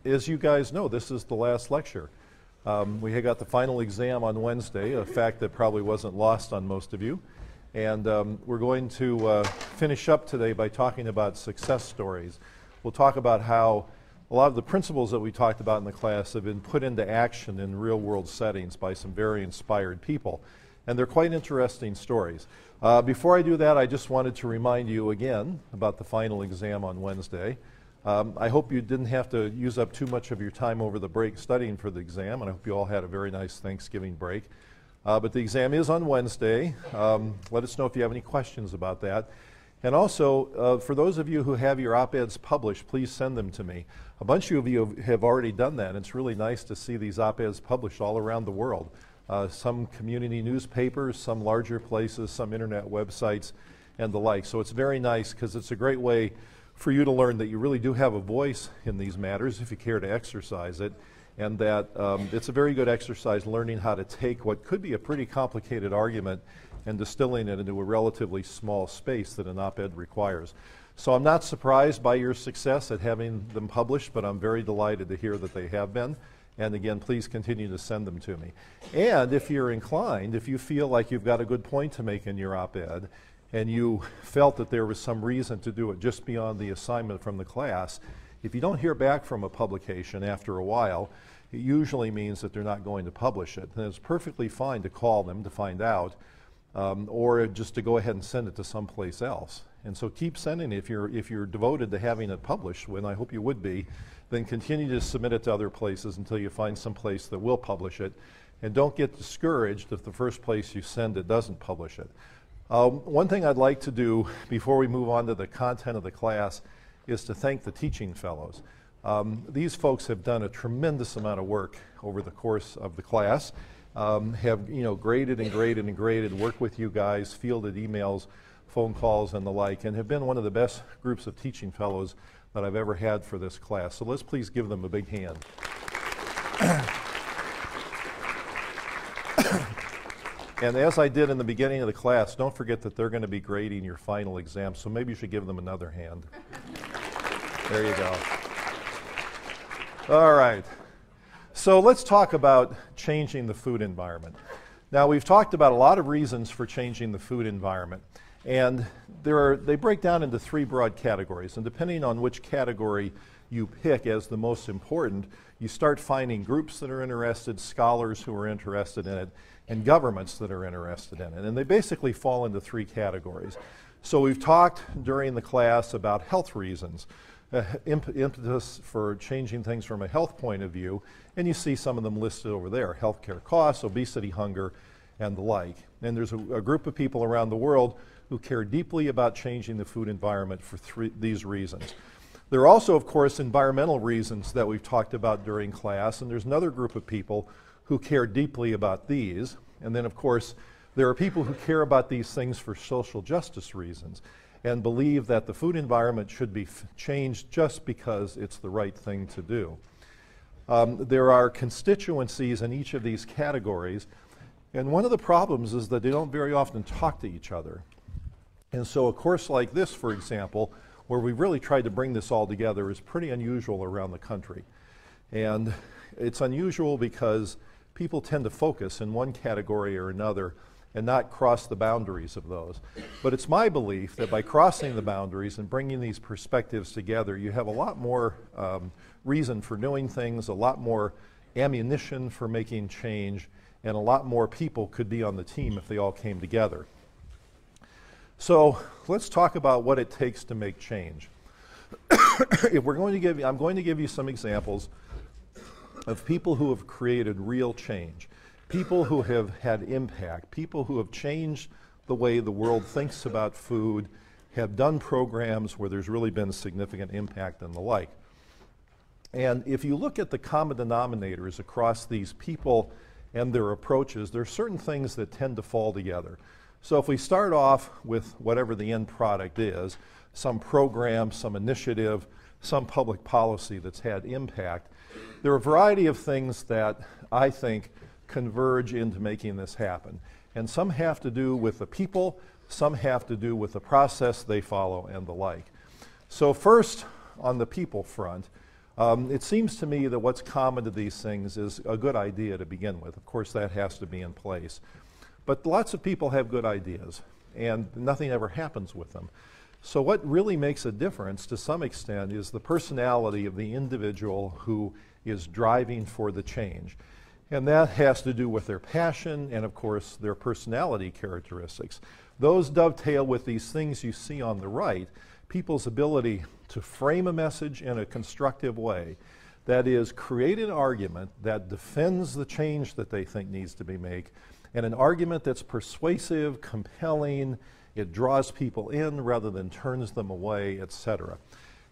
As you guys know, this is the last lecture. We had got the final exam on Wednesday, a fact that probably wasn't lost on most of you. And we're going to finish up today by talking about success stories. We'll talk about how a lot of the principles that we talked about in the class have been put into action in real-world settings by some very inspired people. And they're quite interesting stories. Before I do that, I just wanted to remind you again about the final exam on Wednesday. I hope you didn't have to use up too much of your time over the break studying for the exam, and I hope you all had a very nice Thanksgiving break. But the exam is on Wednesday. Let us know if you have any questions about that. And also, for those of you who have your op-eds published, please send them to me. A bunch of you have already done that, and it's really nice to see these op-eds published all around the world. Some community newspapers, some larger places, some internet websites, and the like. So it's very nice because it's a great way for you to learn that you really do have a voice in these matters if you care to exercise it, and that it's a very good exercise learning how to take what could be a pretty complicated argument and distilling it into a relatively small space that an op-ed requires. So I'm not surprised by your success at having them published, but I'm very delighted to hear that they have been. And again, please continue to send them to me. And if you're inclined, if you feel like you've got a good point to make in your op-ed, and you felt that there was some reason to do it just beyond the assignment from the class, if you don't hear back from a publication after a while, it usually means that they're not going to publish it. And it's perfectly fine to call them to find out, or just to go ahead and send it to someplace else. And so keep sending it. If you're devoted to having it published, and I hope you would be, then continue to submit it to other places until you find some place that will publish it. And don't get discouraged if the first place you send it doesn't publish it. One thing I'd like to do before we move on to the content of the class is to thank the teaching fellows. These folks have done a tremendous amount of work over the course of the class, have graded and graded and graded, worked with you guys, fielded emails, phone calls, and the like, and have been one of the best groups of teaching fellows that I've ever had for this class. So let's please give them a big hand. And as I did in the beginning of the class, don't forget that they're going to be grading your final exam, so maybe you should give them another hand. There you go. All right. So let's talk about changing the food environment. Now, we've talked about a lot of reasons for changing the food environment, and they break down into three broad categories, and depending on which category you pick as the most important, you start finding groups that are interested, scholars who are interested in it, and governments that are interested in it. And they basically fall into three categories. So we've talked during the class about health reasons, impetus for changing things from a health point of view, and you see some of them listed over there: healthcare costs, obesity, hunger, and the like. And there's a group of people around the world who care deeply about changing the food environment for these reasons. There are also, of course, environmental reasons that we've talked about during class, and there's another group of people who care deeply about these. And then, of course, there are people who care about these things for social justice reasons and believe that the food environment should be changed just because it's the right thing to do. There are constituencies in each of these categories, and one of the problems is that they don't very often talk to each other. And so a course like this, for example, where we really tried to bring this all together, is pretty unusual around the country. And it's unusual because people tend to focus in one category or another and not cross the boundaries of those. But it's my belief that by crossing the boundaries and bringing these perspectives together, you have a lot more reason for doing things, a lot more ammunition for making change, and a lot more people could be on the team if they all came together. So let's talk about what it takes to make change. I'm going to give you some examples of people who have created real change, people who have had impact, people who have changed the way the world thinks about food, have done programs where there's really been significant impact and the like. And if you look at the common denominators across these people and their approaches, there are certain things that tend to fall together. So if we start off with whatever the end product is, some program, some initiative, some public policy that's had impact, there are a variety of things that I think converge into making this happen. And some have to do with the people, some have to do with the process they follow, and the like. So first, on the people front, It seems to me that what's common to these things is a good idea to begin with. Of course, that has to be in place. But lots of people have good ideas, and nothing ever happens with them. So what really makes a difference, to some extent, is the personality of the individual who is driving for the change. And that has to do with their passion and, of course, their personality characteristics. Those dovetail with these things you see on the right, people's ability to frame a message in a constructive way. That is, create an argument that defends the change that they think needs to be made, and an argument that's persuasive, compelling, it draws people in rather than turns them away, etc.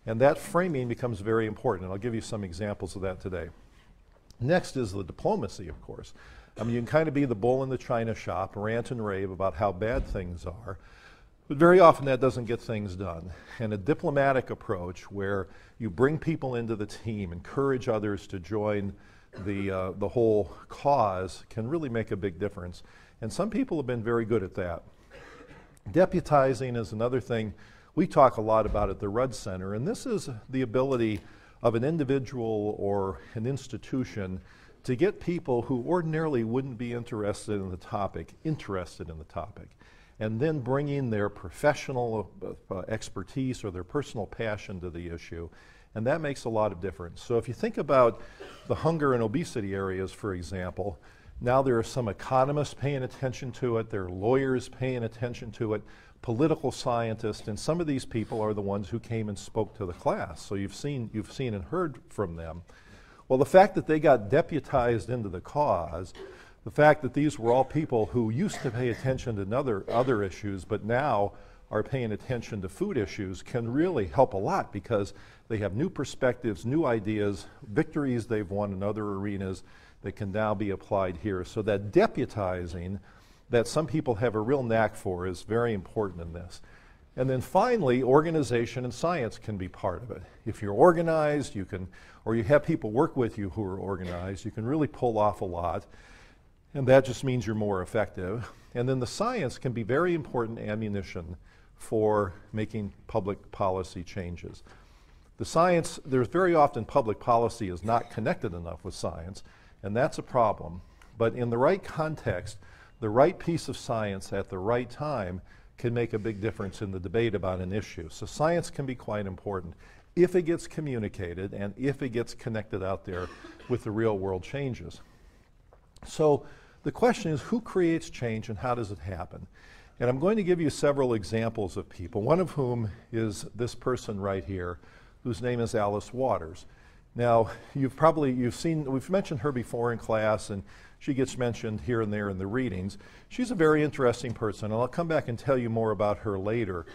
And that framing becomes very important, and I'll give you some examples of that today. Next is the diplomacy, of course. I mean, you can kind of be the bull in the china shop, rant and rave about how bad things are, but very often that doesn't get things done. And a diplomatic approach where you bring people into the team, encourage others to join the whole cause can really make a big difference. And some people have been very good at that. Deputizing is another thing we talk a lot about at the Rudd Center, and this is the ability of an individual or an institution to get people who ordinarily wouldn't be interested in the topic, and then bringing their professional expertise or their personal passion to the issue, and that makes a lot of difference. So if you think about the hunger and obesity areas, for example, now there are some economists paying attention to it, there are lawyers paying attention to it, political scientists, and some of these people are the ones who came and spoke to the class. So you've seen and heard from them. Well, the fact that they got deputized into the cause, the fact that these were all people who used to pay attention to other issues, but now are paying attention to food issues, can really help a lot because they have new perspectives, new ideas, victories they've won in other arenas that can now be applied here. So that deputizing that some people have a real knack for is very important in this. And then finally, organization and science can be part of it. If you're organized, you can, or you have people work with you who are organized, you can really pull off a lot, and that just means you're more effective. And then the science can be very important ammunition for making public policy changes. The science, there's very often public policy is not connected enough with science, and that's a problem. But in the right context, the right piece of science at the right time can make a big difference in the debate about an issue. So science can be quite important if it gets communicated and if it gets connected out there with the real world changes. So the question is, who creates change and how does it happen? And I'm going to give you several examples of people, one of whom is this person right here, whose name is Alice Waters. Now, we've mentioned her before in class, and she gets mentioned here and there in the readings. She's a very interesting person, and I'll come back and tell you more about her later.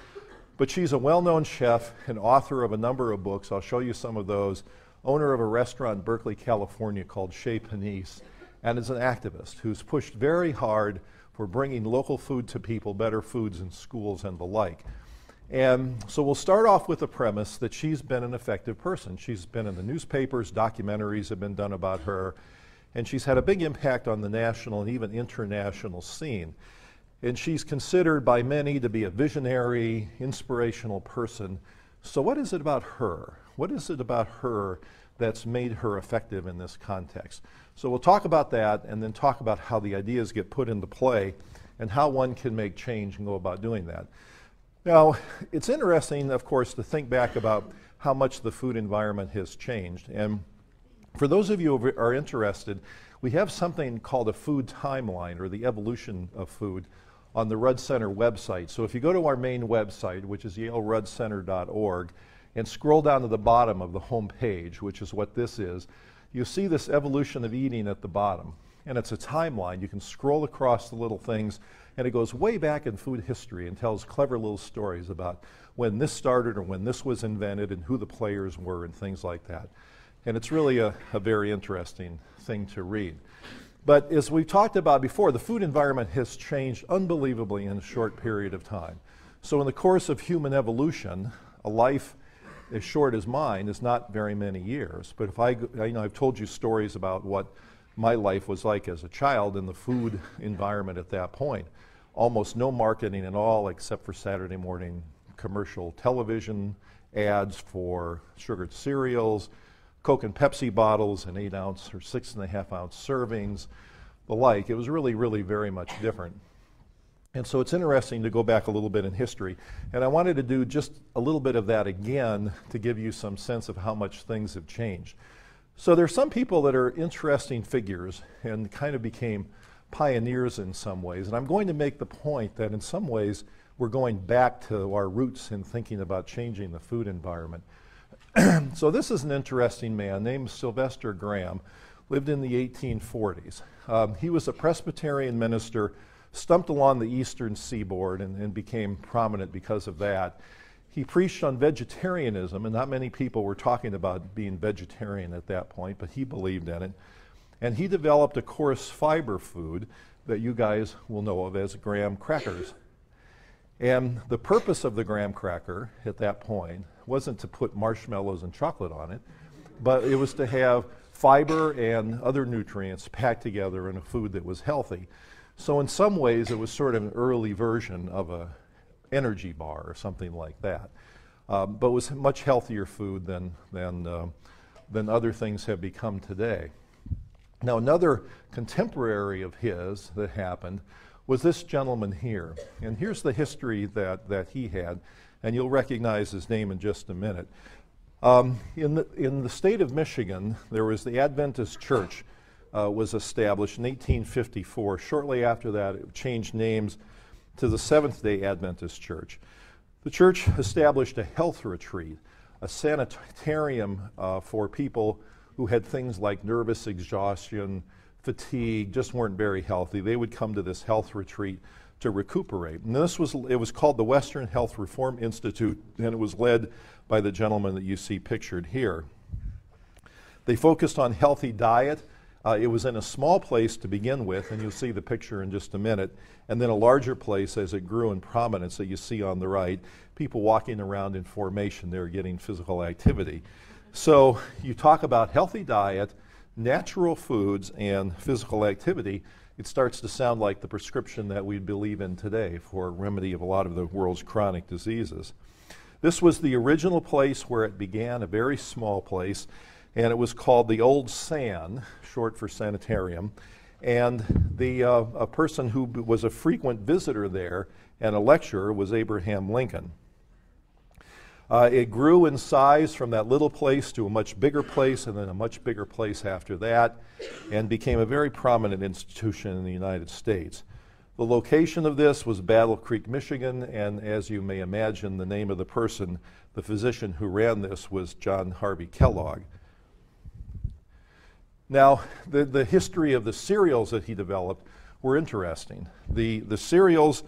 But she's a well-known chef and author of a number of books. I'll show you some of those. Owner of a restaurant in Berkeley, California called Chez Panisse, and is an activist who's pushed very hard for bringing local food to people, better foods in schools and the like. And so we'll start off with the premise that she's been an effective person. She's been in the newspapers, documentaries have been done about her, and she's had a big impact on the national and even international scene. And she's considered by many to be a visionary, inspirational person. So what is it about her? What is it about her that's made her effective in this context? So we'll talk about that and then talk about how the ideas get put into play and how one can make change and go about doing that. Now, it's interesting, of course, to think back about how much the food environment has changed. And for those of you who are interested, we have something called a food timeline, or the evolution of food, on the Rudd Center website. So if you go to our main website, which is yaleruddcenter.org, and scroll down to the bottom of the home page, which is what this is, you'll see this evolution of eating at the bottom. And it's a timeline. You can scroll across the little things, and it goes way back in food history and tells clever little stories about when this started or when this was invented and who the players were and things like that. And it's really a very interesting thing to read. But as we talked about before, the food environment has changed unbelievably in a short period of time. So in the course of human evolution, a life as short as mine is not very many years. But if I've told you stories about what my life was like as a child in the food environment at that point. Almost no marketing at all except for Saturday morning commercial television ads for sugared cereals, Coke and Pepsi bottles in 8-ounce or 6.5-ounce servings, the like. It was really, really very much different. And so it's interesting to go back a little bit in history. And I wanted to do just a little bit of that again to give you some sense of how much things have changed. So there's some people that are interesting figures and kind of became pioneers in some ways. And I'm going to make the point that in some ways we're going back to our roots in thinking about changing the food environment. So this is an interesting man named Sylvester Graham, lived in the 1840s. He was a Presbyterian minister, stumped along the eastern seaboard and became prominent because of that. He preached on vegetarianism, and not many people were talking about being vegetarian at that point, but he believed in it. And he developed a coarse fiber food that you guys will know of as graham crackers. And the purpose of the graham cracker at that point wasn't to put marshmallows and chocolate on it, but it was to have fiber and other nutrients packed together in a food that was healthy. So in some ways, it was sort of an early version of an energy bar or something like that, but was much healthier food than other things have become today. Now, another contemporary of his that happened was this gentleman here. And here's the history that he had, and you'll recognize his name in just a minute. In the state of Michigan, there was the Adventist Church was established in 1854. Shortly after that, it changed names to the Seventh-day Adventist Church. The church established a health retreat, a sanitarium for people who had things like nervous exhaustion, fatigue, just weren't very healthy. They would come to this health retreat to recuperate. And it was called the Western Health Reform Institute, and it was led by the gentleman that you see pictured here. They focused on healthy diet. It was in a small place to begin with, and you'll see the picture in just a minute, and then a larger place as it grew in prominence that you see on the right. People walking around in formation, they were getting physical activity. So you talk about healthy diet, natural foods, and physical activity, it starts to sound like the prescription that we believe in today for a remedy of a lot of the world's chronic diseases. This was the original place where it began, a very small place, and it was called the Old San, short for sanitarium. And a person who was a frequent visitor there and a lecturer was Abraham Lincoln. It grew in size from that little place to a much bigger place, and then a much bigger place after that, and became a very prominent institution in the United States. The location of this was Battle Creek, Michigan, and as you may imagine, the name of the person, the physician who ran this, was John Harvey Kellogg. Now, the history of the cereals that he developed were interesting. The cereals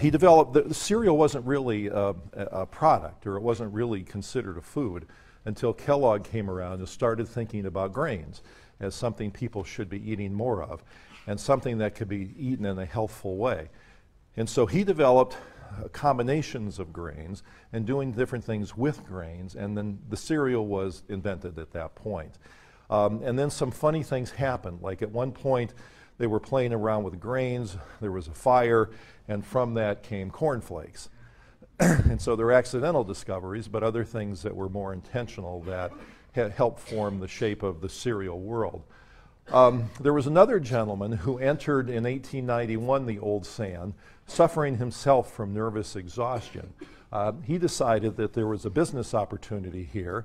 he developed, the cereal wasn't really a product, or it wasn't really considered a food until Kellogg came around and started thinking about grains as something people should be eating more of, and something that could be eaten in a healthful way. And so he developed combinations of grains and doing different things with grains, and then the cereal was invented at that point. And then some funny things happened, like at one point they were playing around with grains, there was a fire, and from that came cornflakes. And so there were accidental discoveries, but other things that were more intentional that helped form the shape of the cereal world. There was another gentleman who entered in 1891 the Old San, suffering himself from nervous exhaustion. He decided that there was a business opportunity here,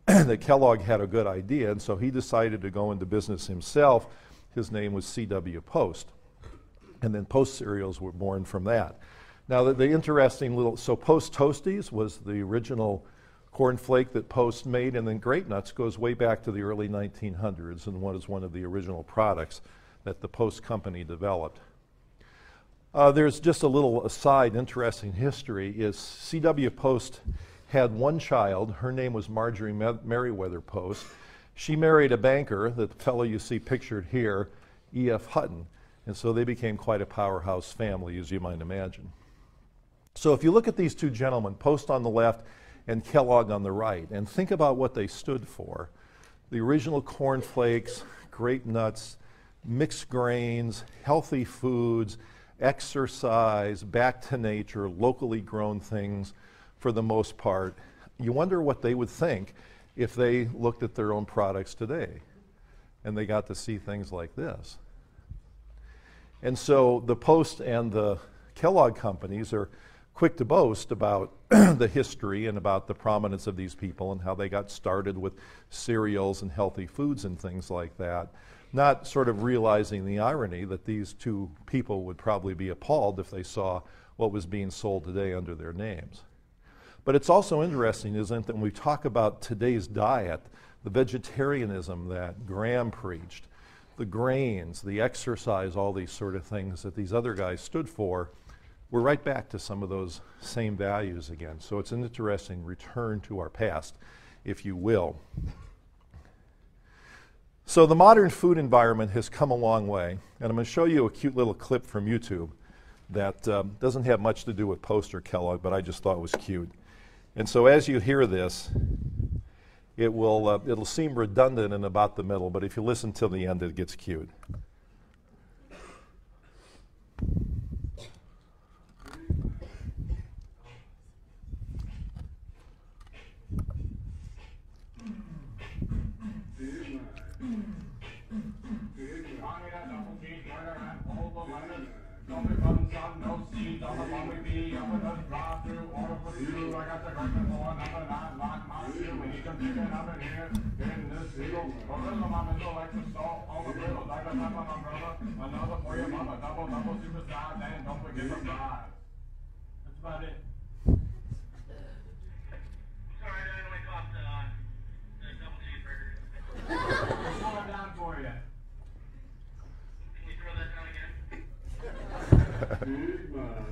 that Kellogg had a good idea, and so he decided to go into business himself. His name was C.W. Post, and then Post cereals were born from that. Now the interesting so Post Toasties was the original cornflake that Post made, and then Grape Nuts goes way back to the early 1900s and was one of the original products that the Post company developed. There's just a little aside, interesting history, is C.W. Post had one child. Her name was Marjorie Merriweather Post. She married a banker, the fellow you see pictured here, E.F. Hutton, and so they became quite a powerhouse family, as you might imagine. So if you look at these two gentlemen, Post on the left and Kellogg on the right, and think about what they stood for. The original cornflakes, Grape Nuts, mixed grains, healthy foods, exercise, back to nature, locally grown things for the most part. You wonder what they would think if they looked at their own products today and they got to see things like this. And so the Post and the Kellogg companies are quick to boast about the history and about the prominence of these people and how they got started with cereals and healthy foods and things like that, not sort of realizing the irony that these two people would probably be appalled if they saw what was being sold today under their names. But it's also interesting, isn't it, that when we talk about today's diet, the vegetarianism that Graham preached, the grains, the exercise, all these sort of things that these other guys stood for, we're right back to some of those same values again. So it's an interesting return to our past, if you will. So the modern food environment has come a long way, and I'm going to show you a cute little clip from YouTube that doesn't have much to do with Post or Kellogg, but I just thought it was cute. And so as you hear this, it'll seem redundant in about the middle, but if you listen till the end, it gets cute. That's about it. Sorry, I didn't wake up the double cheeseburger. We're going down for you. Can you throw that down again? Big much.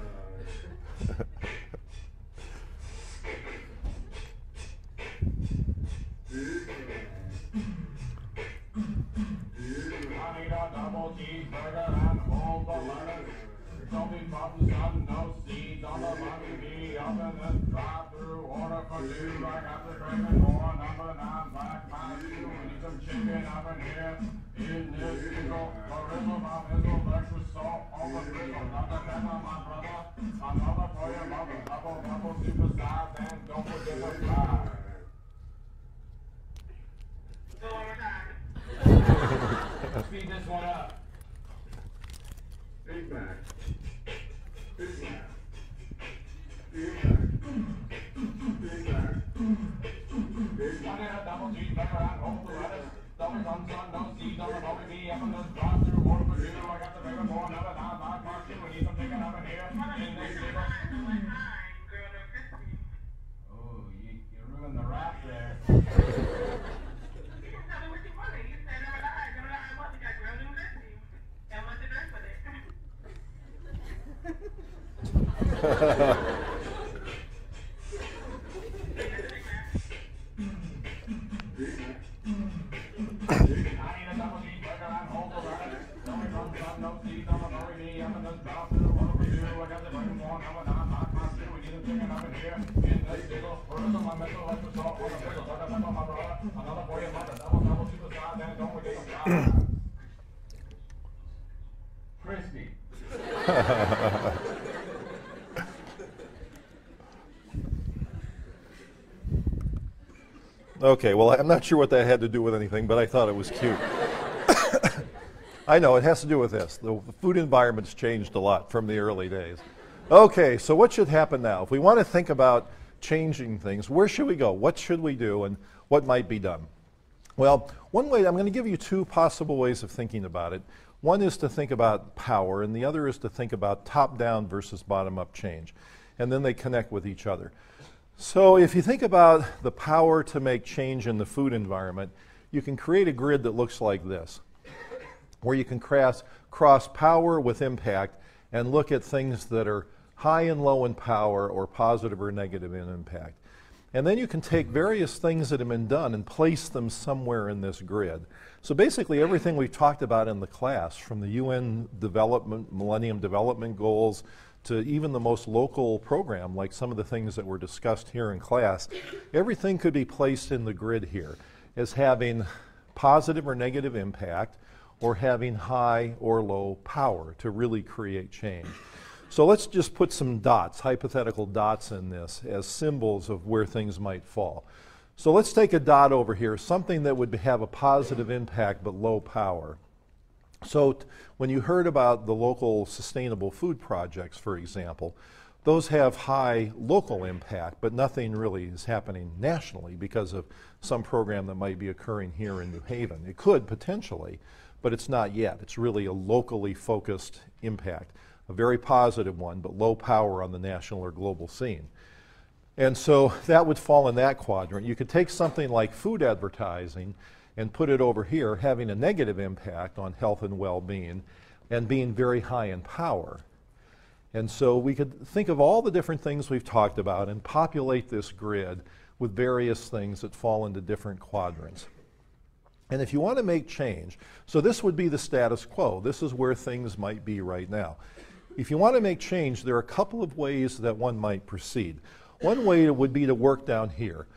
I need a double cheeseburger and a whole banana. Don't be from the sun, no seeds on the money. Be up in this drive-through, order for two. I got the craving for number 9 black my shoe. We need some chicken up in here. In this pickle, original my mizzle, breakfast salt on the griddle. Another than my brother, another for your mother. Double super size, and don't forget the fries. Go one more time. Speed this one up. Big Mac. Big Mac. Big Mac. Big Mac. Big I need a double cheeseburger and whole lettuce. Double sun, no seeds on the bobby bee. Up in this drive-through, order for two. I got the bacon for another 9 black my shoe. We need some chicken up in here. In this pickle. Oh, you ruined the wrap there. Crispy. Okay, well, I'm not sure what that had to do with anything, but I thought it was cute. I know, it has to do with this. The food environment's changed a lot from the early days. Okay, so what should happen now? If we want to think about changing things, where should we go? What should we do, and what might be done? Well, one way, I'm going to give you two possible ways of thinking about it. One is to think about power, and the other is to think about top-down versus bottom-up change. And then they connect with each other. So if you think about the power to make change in the food environment, you can create a grid that looks like this, where you can cross power with impact and look at things that are high and low in power or positive or negative in impact. And then you can take various things that have been done and place them somewhere in this grid. So basically everything we talked about in the class, from the UN Millennium Development Goals to even the most local program, like some of the things that were discussed here in class, everything could be placed in the grid here as having positive or negative impact or having high or low power to really create change. So let's just put some dots, hypothetical dots in this as symbols of where things might fall. So let's take a dot over here, something that would have a positive impact but low power. So when you heard about the local sustainable food projects, for example, those have high local impact, but nothing really is happening nationally because of some program that might be occurring here in New Haven. It could potentially, but it's not yet. It's really a locally focused impact, a very positive one, but low power on the national or global scene. And so that would fall in that quadrant. You could take something like food advertising and put it over here, having a negative impact on health and well-being and being very high in power. And so we could think of all the different things we've talked about and populate this grid with various things that fall into different quadrants. And if you want to make change, so this would be the status quo. This is where things might be right now. If you want to make change, there are a couple of ways that one might proceed. One way would be to work down here,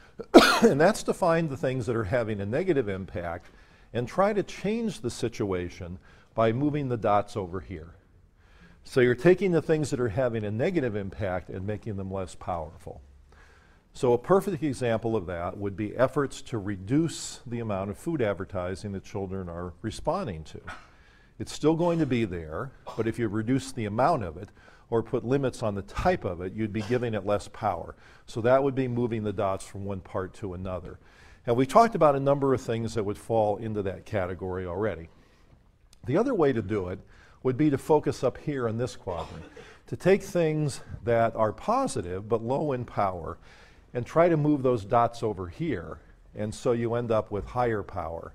and that's to find the things that are having a negative impact and try to change the situation by moving the dots over here. So you're taking the things that are having a negative impact and making them less powerful. So a perfect example of that would be efforts to reduce the amount of food advertising that children are responding to. It's still going to be there, but if you reduce the amount of it or put limits on the type of it, you'd be giving it less power. So that would be moving the dots from one part to another. And we talked about a number of things that would fall into that category already. The other way to do it would be to focus up here in this quadrant, to take things that are positive but low in power and try to move those dots over here, and so you end up with higher power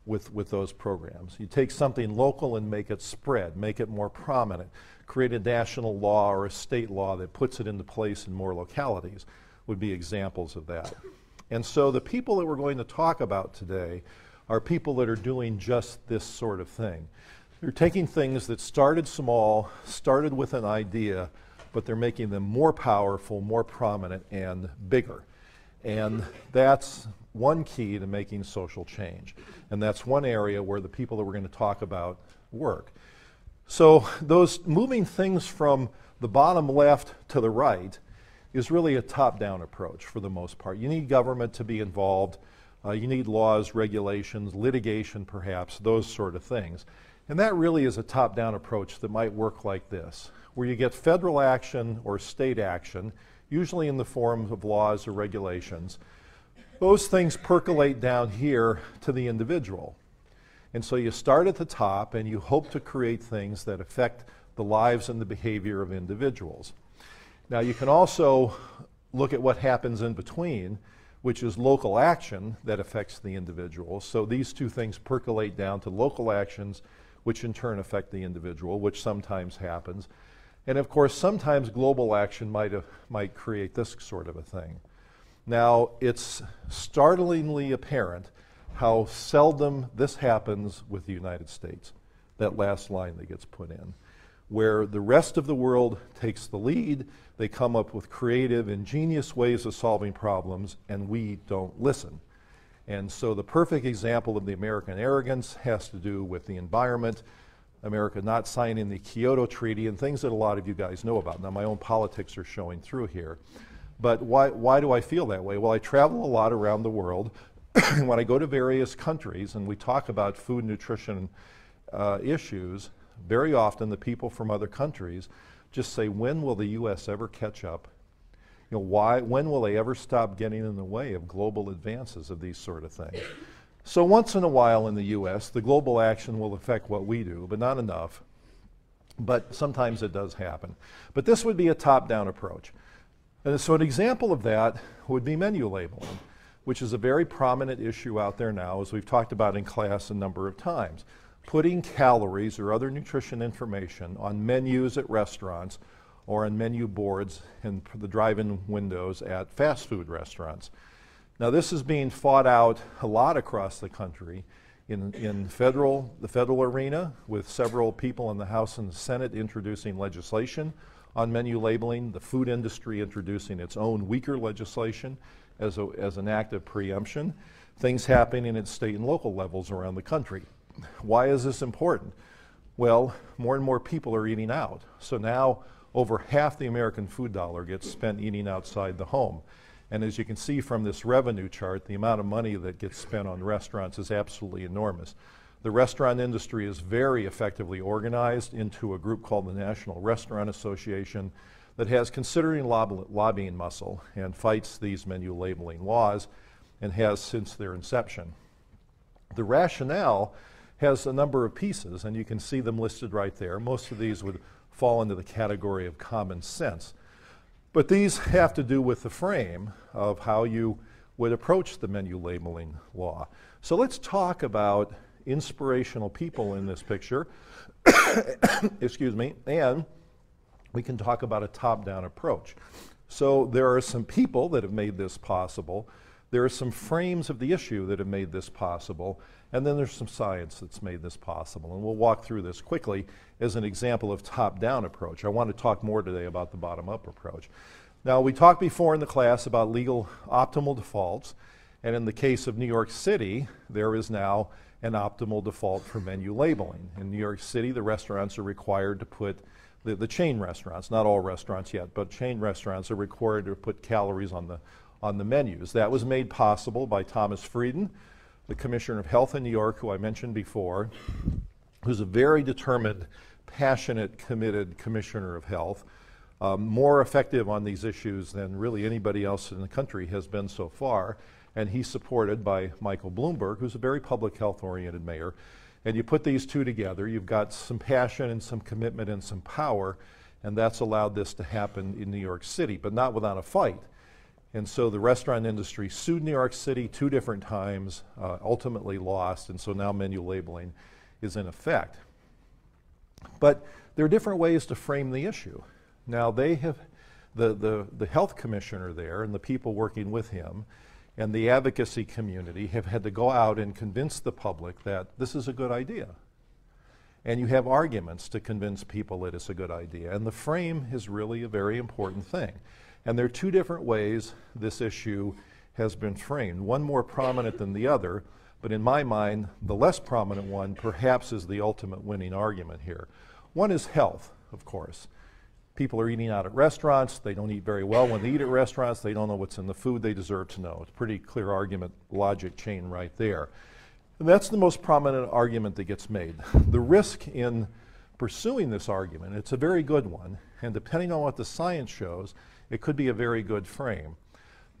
with those programs. You take something local and make it spread, make it more prominent, create a national law or a state law that puts it into place in more localities would be examples of that. And so the people that we're going to talk about today are people that are doing just this sort of thing. They're taking things that started small, started with an idea, but they're making them more powerful, more prominent, and bigger. And that's one key to making social change. And that's one area where the people that we're going to talk about work. So those moving things from the bottom left to the right is really a top-down approach for the most part. You need government to be involved. You need laws, regulations, litigation perhaps, those sort of things. And that really is a top-down approach that might work like this, where you get federal action or state action, usually in the form of laws or regulations. Those things percolate down here to the individual. And so you start at the top and you hope to create things that affect the lives and the behavior of individuals. Now you can also look at what happens in between, which is local action that affects the individual. So these two things percolate down to local actions, which in turn affect the individual, which sometimes happens. And of course, sometimes global action might create this sort of a thing. Now, it's startlingly apparent how seldom this happens with the United States, that last line that gets put in, where the rest of the world takes the lead, they come up with creative, ingenious ways of solving problems, and we don't listen. And so the perfect example of the American arrogance has to do with the environment, America not signing the Kyoto Treaty, and things that a lot of you guys know about. Now, my own politics are showing through here. But why do I feel that way? Well, I travel a lot around the world. When I go to various countries and we talk about food nutrition issues, very often the people from other countries just say, when will the U.S. ever catch up? You know, when will they ever stop getting in the way of global advances of these sort of things? So once in a while in the U.S., the global action will affect what we do, but not enough. But sometimes it does happen. But this would be a top-down approach. And so an example of that would be menu labeling, which is a very prominent issue out there now, as we've talked about in class a number of times. Putting calories or other nutrition information on menus at restaurants or on menu boards in the drive-in windows at fast food restaurants. Now this is being fought out a lot across the country in the federal arena, with several people in the House and the Senate introducing legislation on menu labeling, the food industry introducing its own weaker legislation as an act of preemption, things happening at state and local levels around the country. Why is this important? Well, more and more people are eating out. So now over half the American food dollar gets spent eating outside the home. And as you can see from this revenue chart, the amount of money that gets spent on restaurants is absolutely enormous. The restaurant industry is very effectively organized into a group called the National Restaurant Association that has considerable lobbying muscle and fights these menu labeling laws and has since their inception. The rationale has a number of pieces, and you can see them listed right there. Most of these would fall into the category of common sense. But these have to do with the frame of how you would approach the menu labeling law. So let's talk about inspirational people in this picture, excuse me, and we can talk about a top-down approach. So there are some people that have made this possible. There are some frames of the issue that have made this possible, and then there's some science that's made this possible. And we'll walk through this quickly as an example of top-down approach. I want to talk more today about the bottom-up approach. Now, we talked before in the class about legal optimal defaults, and in the case of New York City, there is now an optimal default for menu labeling. In New York City, the restaurants are required to put, the chain restaurants, not all restaurants yet, but chain restaurants are required to put calories on the menus. That was made possible by Thomas Frieden, the Commissioner of Health in New York, who I mentioned before, who's a very determined, passionate, committed Commissioner of Health, more effective on these issues than really anybody else in the country has been so far. And he's supported by Michael Bloomberg, who's a very public health-oriented mayor. And you put these two together, you've got some passion and some commitment and some power, and that's allowed this to happen in New York City, but not without a fight. And so the restaurant industry sued New York City 2 different times, ultimately lost, and so now menu labeling is in effect. But there are different ways to frame the issue. Now they have, the health commissioner there and the people working with him and the advocacy community have had to go out and convince the public that this is a good idea. And you have arguments to convince people that it's a good idea. And the frame is really a very important thing. And there are 2 different ways this issue has been framed, one more prominent than the other, but in my mind, the less prominent one perhaps is the ultimate winning argument here. One is health, of course. People are eating out at restaurants. They don't eat very well when they eat at restaurants. They don't know what's in the food. They deserve to know. It's a pretty clear argument, logic chain right there. And that's the most prominent argument that gets made. The risk in pursuing this argument, it's a very good one, and depending on what the science shows, it could be a very good frame.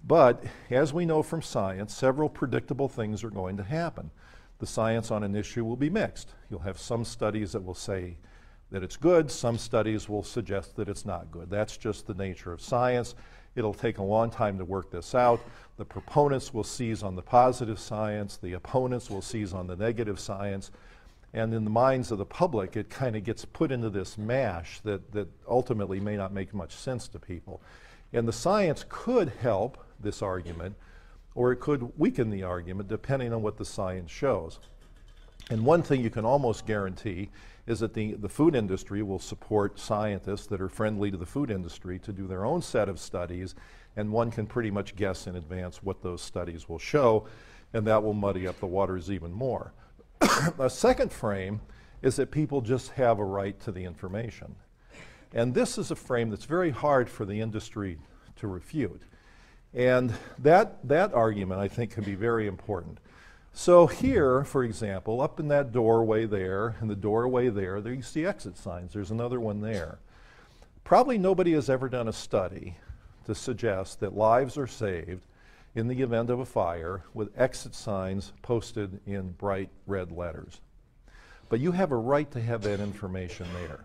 But as we know from science, several predictable things are going to happen. The science on an issue will be mixed. You'll have some studies that will say that it's good, some studies will suggest that it's not good. That's just the nature of science. It'll take a long time to work this out. The proponents will seize on the positive science, the opponents will seize on the negative science, and in the minds of the public, it kind of gets put into this mash that ultimately may not make much sense to people. And the science could help this argument, or it could weaken the argument, depending on what the science shows. And one thing you can almost guarantee is that the food industry will support scientists that are friendly to the food industry to do their own set of studies, and one can pretty much guess in advance what those studies will show, and that will muddy up the waters even more. A second frame is that people just have a right to the information. And this is a frame that's very hard for the industry to refute. And that argument, I think, can be very important. So here, for example, up in that doorway there, and the doorway there you see exit signs. There's another one there. Probably nobody has ever done a study to suggest that lives are saved in the event of a fire with exit signs posted in bright red letters. But you have a right to have that information there,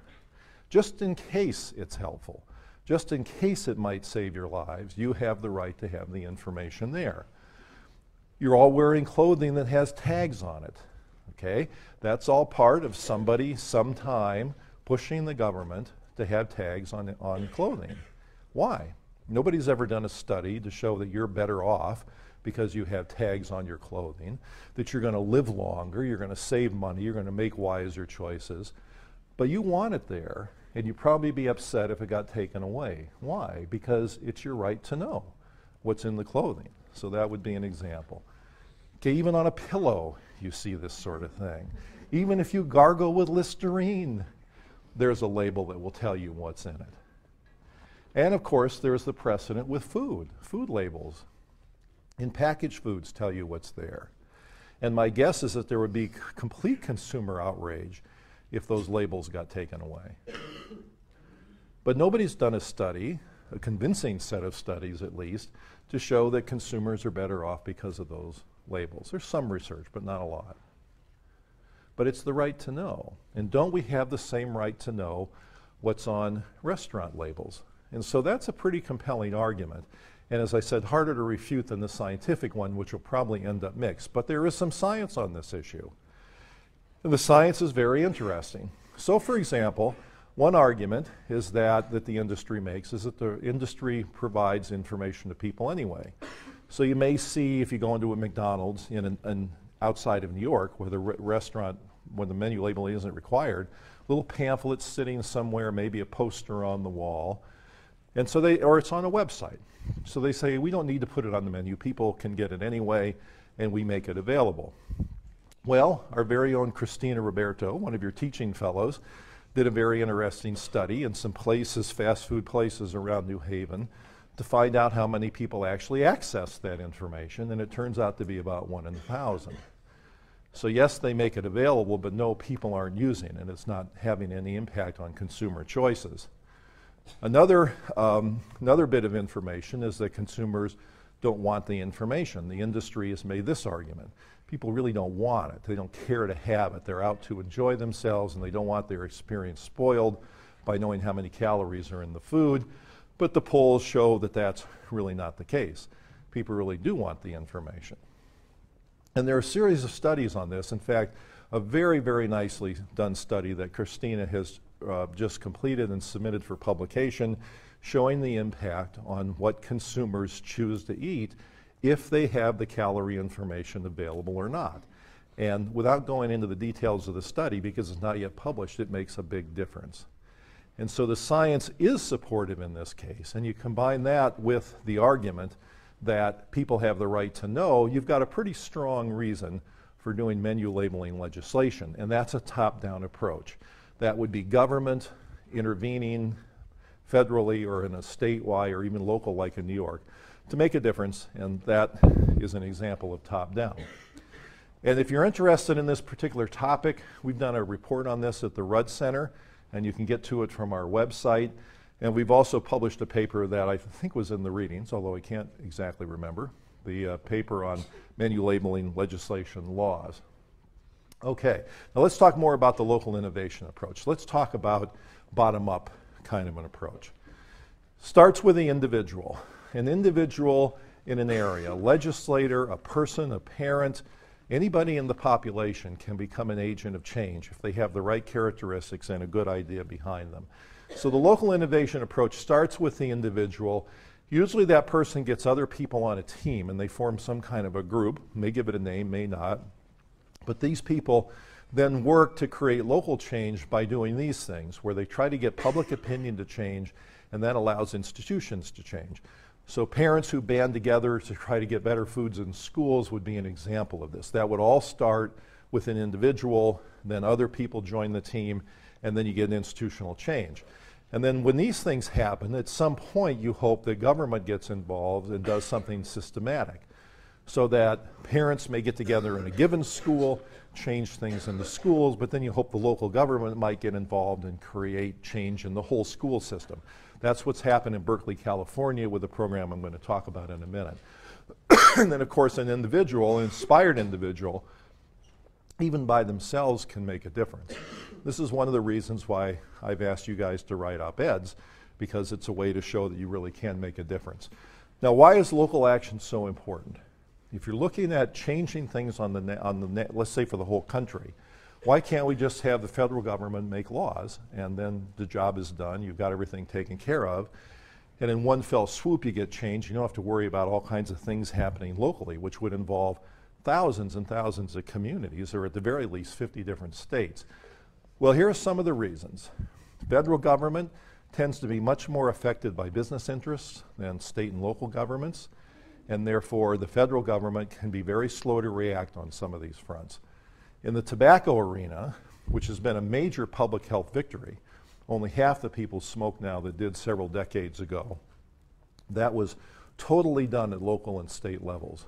just in case it's helpful, just in case it might save your lives. You have the right to have the information there. You're all wearing clothing that has tags on it, okay? That's all part of somebody, sometime, pushing the government to have tags on clothing. Why? Nobody's ever done a study to show that you're better off because you have tags on your clothing, that you're going to live longer, you're going to save money, you're going to make wiser choices. But you want it there, and you'd probably be upset if it got taken away. Why? Because it's your right to know what's in the clothing. So that would be an example. Okay, even on a pillow, you see this sort of thing. Even if you gargle with Listerine, there's a label that will tell you what's in it. And of course, there's the precedent with food labels. In packaged foods tell you what's there. And my guess is that there would be complete consumer outrage if those labels got taken away. But nobody's done a study, a convincing set of studies at least, to show that consumers are better off because of those labels. There's some research, but not a lot. But it's the right to know. And don't we have the same right to know what's on restaurant labels? And so that's a pretty compelling argument. And as I said, harder to refute than the scientific one, which will probably end up mixed. But there is some science on this issue. And the science is very interesting. So for example, one argument is that the industry makes is that the industry provides information to people anyway. So you may see, if you go into a McDonald's outside of New York, where the restaurant, when the menu labeling isn't required, little pamphlets sitting somewhere, maybe a poster on the wall, and so or it's on a website. So they say, we don't need to put it on the menu. People can get it anyway, and we make it available. Well, our very own Christina Roberto, one of your teaching fellows, did a very interesting study in some places, fast food places around New Haven, to find out how many people actually access that information, and it turns out to be about 1 in 1,000. So yes, they make it available, but no, people aren't using it, and it's not having any impact on consumer choices. Another bit of information is that consumers don't want the information. The industry has made this argument. People really don't want it. They don't care to have it. They're out to enjoy themselves, and they don't want their experience spoiled by knowing how many calories are in the food. But the polls show that that's really not the case. People really do want the information. And there are a series of studies on this. In fact, a very, very nicely done study that Christina has just completed and submitted for publication, showing the impact on what consumers choose to eat if they have the calorie information available or not. And without going into the details of the study, because it's not yet published, it makes a big difference. And so the science is supportive in this case, and you combine that with the argument that people have the right to know, you've got a pretty strong reason for doing menu labeling legislation, and that's a top-down approach. That would be government intervening federally or in a statewide or even local like in New York to make a difference, and that is an example of top-down. And if you're interested in this particular topic, we've done a report on this at the Rudd Center, and you can get to it from our website. And we've also published a paper that I think was in the readings, although I can't exactly remember, the paper on menu labeling legislation laws. Okay, now let's talk more about the local innovation approach. Let's talk about bottom-up kind of an approach. Starts with the individual. An individual in an area, a legislator, a person, a parent, anybody in the population can become an agent of change if they have the right characteristics and a good idea behind them. So the local innovation approach starts with the individual. Usually that person gets other people on a team and they form some kind of a group, may give it a name, may not. But these people then work to create local change by doing these things, where they try to get public opinion to change, and that allows institutions to change. So parents who band together to try to get better foods in schools would be an example of this. That would all start with an individual, then other people join the team, and then you get institutional change. And then when these things happen, at some point you hope that government gets involved and does something systematic, so that parents may get together in a given school, change things in the schools, but then you hope the local government might get involved and create change in the whole school system. That's what's happened in Berkeley, California with the program I'm going to talk about in a minute. And then of course an individual, an inspired individual, even by themselves can make a difference. This is one of the reasons why I've asked you guys to write op-eds, because it's a way to show that you really can make a difference. Now, why is local action so important? If you're looking at changing things on the net, let's say for the whole country, why can't we just have the federal government make laws and then the job is done, you've got everything taken care of, and in one fell swoop you get change. You don't have to worry about all kinds of things happening locally, which would involve thousands and thousands of communities, or at the very least 50 different states. Well, here are some of the reasons. Federal government tends to be much more affected by business interests than state and local governments, and therefore the federal government can be very slow to react on some of these fronts. In the tobacco arena, which has been a major public health victory, Only half the people smoke now that did several decades ago. That was totally done at local and state levels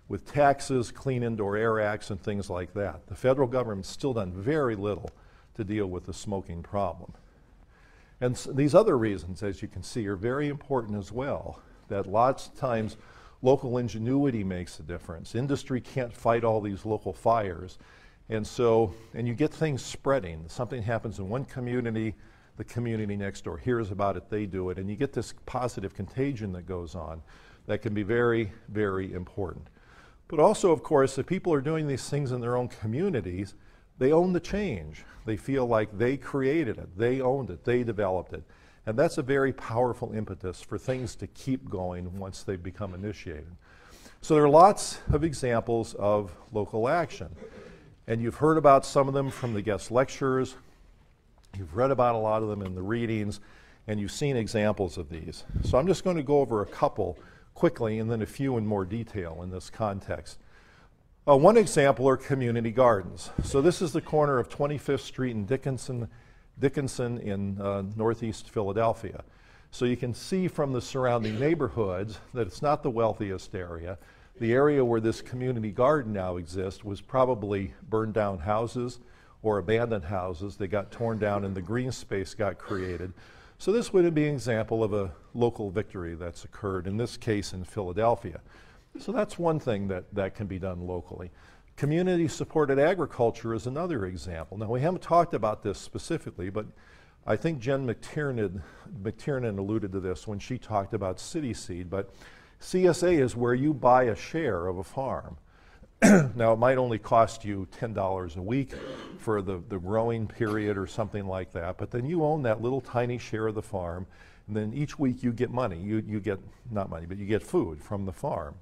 with taxes, Clean Indoor Air Acts, and things like that. The federal government's still done very little to deal with the smoking problem. And these other reasons, as you can see, are very important as well, that lots of times local ingenuity makes a difference. Industry can't fight all these local fires. And you get things spreading. Something happens in one community, the community next door hears about it, they do it, and you get this positive contagion that goes on that can be very, very important. But also, of course, if people are doing these things in their own communities, they own the change. They feel like they created it, they owned it, they developed it. And that's a very powerful impetus for things to keep going once they become initiated. So there are lots of examples of local action. And you've heard about some of them from the guest lecturers. You've read about a lot of them in the readings, and you've seen examples of these. So I'm just going to go over a couple quickly and then a few in more detail in this context. One example are community gardens. So this is the corner of 25th Street and Dickinson in northeast Philadelphia. So you can see from the surrounding neighborhoods that it's not the wealthiest area. The area where this community garden now exists was probably burned down houses or abandoned houses. They got torn down and the green space got created. So this would be an example of a local victory that's occurred, in this case in Philadelphia. So that's one thing that can be done locally. Community-supported agriculture is another example. Now, we haven't talked about this specifically, but I think Jen McTiernan alluded to this when she talked about City Seed, but CSA is where you buy a share of a farm. Now, it might only cost you $10 a week for the growing period or something like that, but then you own that little tiny share of the farm, and then each week you get money. You get, not money, but you get food from the farm.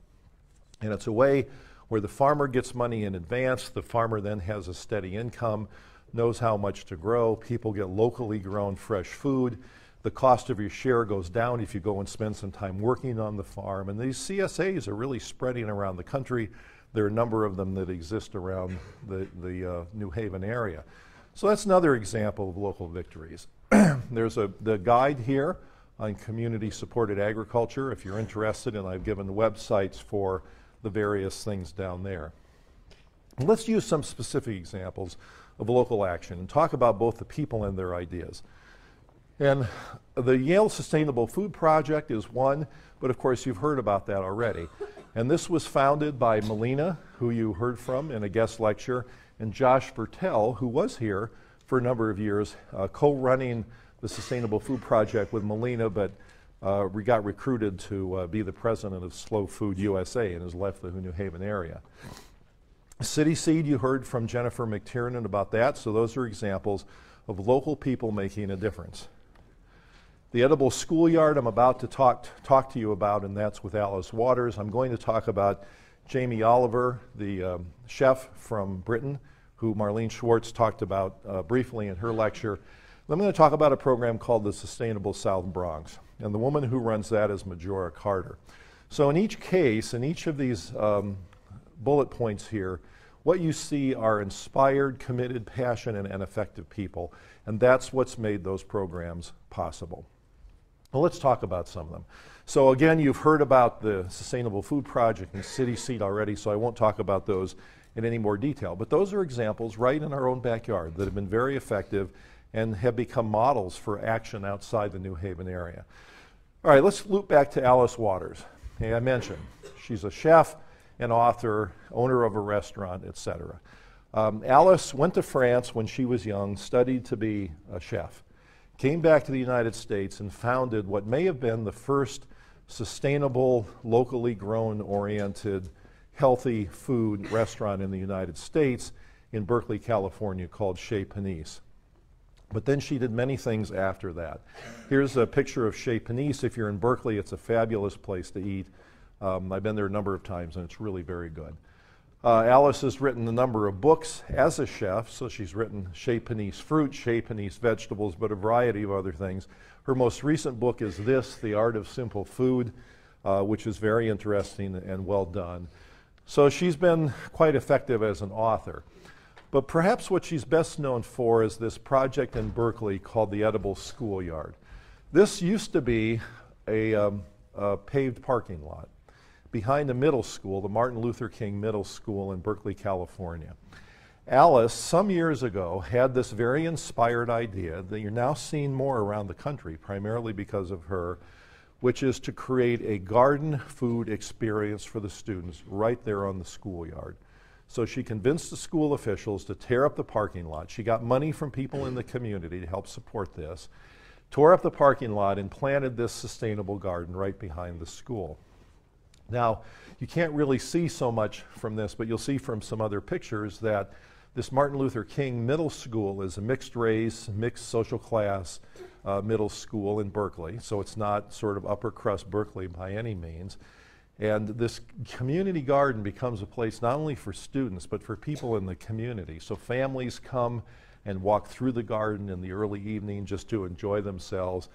And it's a way where the farmer gets money in advance, the farmer then has a steady income, knows how much to grow, people get locally grown fresh food, the cost of your share goes down if you go and spend some time working on the farm, and these CSAs are really spreading around the country. There are a number of them that exist around the New Haven area. So that's another example of local victories. There's the guide here on community-supported agriculture, if you're interested, and I've given the websites for the various things down there. And let's use some specific examples of local action and talk about both the people and their ideas. And the Yale Sustainable Food Project is one, but of course you've heard about that already. And this was founded by Melina, who you heard from in a guest lecture, and Josh Bertel, who was here for a number of years, co-running the Sustainable Food Project with Melina, but we got recruited to be the president of Slow Food USA and has left the New Haven area. City Seed, you heard from Jennifer McTiernan about that, so those are examples of local people making a difference. The edible schoolyard I'm about to talk to you about, and that's with Alice Waters. I'm going to talk about Jamie Oliver, the chef from Britain, who Marlene Schwartz talked about briefly in her lecture. I'm going to talk about a program called the Sustainable South Bronx, and the woman who runs that is Majora Carter. So in each case, in each of these bullet points here, what you see are inspired, committed, passionate, and effective people, and that's what's made those programs possible. Well, let's talk about some of them. So again, you've heard about the Sustainable Food Project and City Seed already, so I won't talk about those in any more detail. But those are examples right in our own backyard that have been very effective and have become models for action outside the New Haven area. All right, let's loop back to Alice Waters. I mentioned she's a chef, an author, owner of a restaurant, etc. Alice went to France when she was young, studied to be a chef, came back to the United States and founded what may have been the first sustainable, locally grown oriented, healthy food restaurant in the United States in Berkeley, California, called Chez Panisse. But then she did many things after that. Here's a picture of Chez Panisse. If you're in Berkeley, it's a fabulous place to eat. I've been there a number of times and it's really very good. Alice has written a number of books as a chef, so she's written Chez Panisse Fruit, Chez Panisse Vegetables, but a variety of other things. Her most recent book is this, The Art of Simple Food, which is very interesting and well done. So she's been quite effective as an author. But perhaps what she's best known for is this project in Berkeley called the Edible Schoolyard. This used to be a paved parking lot behind a middle school, the Martin Luther King Middle School in Berkeley, California. Alice, some years ago, had this very inspired idea that you're now seeing more around the country, primarily because of her, which is to create a garden food experience for the students right there on the schoolyard. So she convinced the school officials to tear up the parking lot. She got money from people in the community to help support this, tore up the parking lot and planted this sustainable garden right behind the school. Now, you can't really see so much from this, but you'll see from some other pictures that this Martin Luther King Middle School is a mixed race, mixed social class middle school in Berkeley. So it's not sort of upper crust Berkeley by any means. And this community garden becomes a place not only for students, but for people in the community. So families come and walk through the garden in the early evening just to enjoy themselves.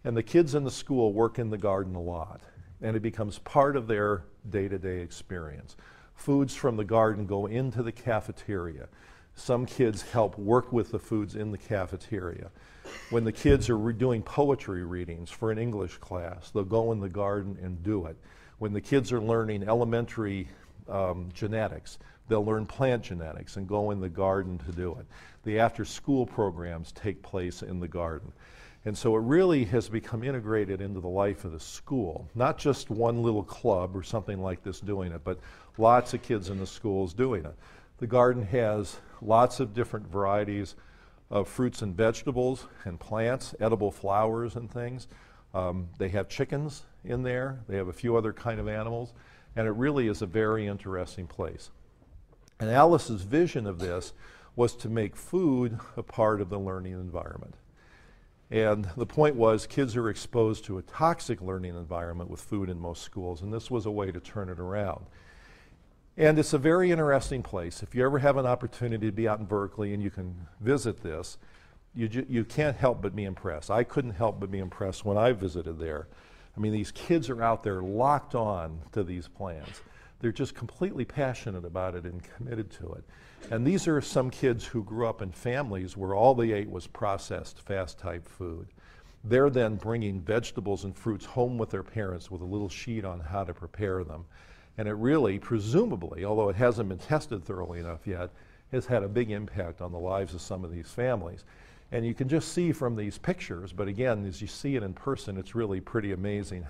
And the kids in the school work in the garden a lot. And it becomes part of their day-to-day experience. Foods from the garden go into the cafeteria. Some kids help work with the foods in the cafeteria. When the kids are doing poetry readings for an English class, they'll go in the garden and do it. When the kids are learning elementary genetics, they'll learn plant genetics and go in the garden to do it. The after-school programs take place in the garden. And so it really has become integrated into the life of the school. Not just one little club or something like this doing it, but lots of kids in the schools doing it. The garden has lots of different varieties of fruits and vegetables and plants, edible flowers and things. They have chickens in there. They have a few other kind of animals. And it really is a very interesting place. And Alice's vision of this was to make food a part of the learning environment. And the point was kids are exposed to a toxic learning environment with food in most schools, and this was a way to turn it around. And it's a very interesting place. If you ever have an opportunity to be out in Berkeley and you can visit this, you can't help but be impressed. I couldn't help but be impressed when I visited there. I mean, these kids are out there locked on to these plans. They're just completely passionate about it and committed to it. And these are some kids who grew up in families where all they ate was processed, fast-type food. They're then bringing vegetables and fruits home with their parents with a little sheet on how to prepare them. And it really, presumably, although it hasn't been tested thoroughly enough yet, has had a big impact on the lives of some of these families. And you can just see from these pictures, but again, as you see it in person, it's really pretty amazing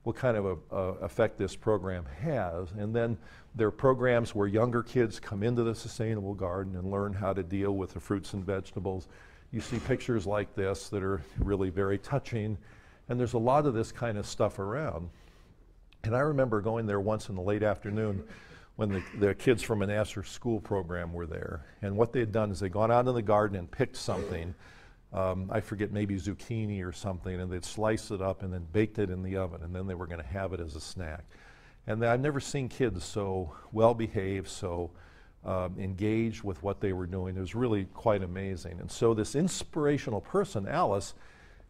what kind of effect this program has. And then there are programs where younger kids come into the sustainable garden and learn how to deal with the fruits and vegetables. You see pictures like this that are really very touching, and there's a lot of this kind of stuff around. And I remember going there once in the late afternoon when the kids from an after-school program were there. And what they had done is they'd gone out in the garden and picked something, I forget, maybe zucchini or something, and they'd sliced it up and then baked it in the oven, and then they were going to have it as a snack. And I've never seen kids so well-behaved, so engaged with what they were doing. It was really quite amazing. And so this inspirational person, Alice,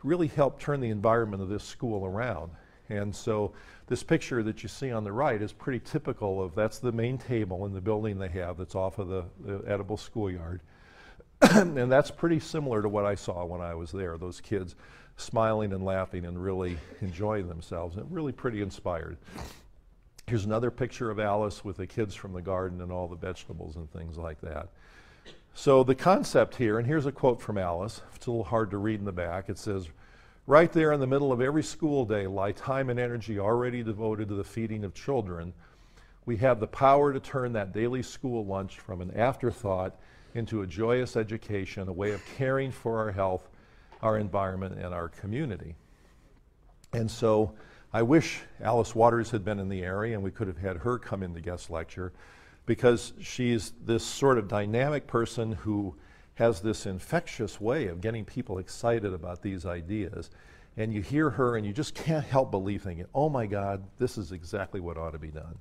really helped turn the environment of this school around. And so this picture that you see on the right is pretty typical of, that's the main table in the building they have that's off of the edible schoolyard. And that's pretty similar to what I saw when I was there, those kids smiling and laughing and really enjoying themselves, and really pretty inspired. Here's another picture of Alice with the kids from the garden and all the vegetables and things like that. So the concept here, and here's a quote from Alice. It's a little hard to read in the back. It says, "Right there in the middle of every school day lie time and energy already devoted to the feeding of children. We have the power to turn that daily school lunch from an afterthought into a joyous education, a way of caring for our health, our environment, and our community." And so I wish Alice Waters had been in the area and we could have had her come in to guest lecture, because she's this sort of dynamic person who has this infectious way of getting people excited about these ideas. And you hear her and you just can't help but thinking, oh my God, this is exactly what ought to be done.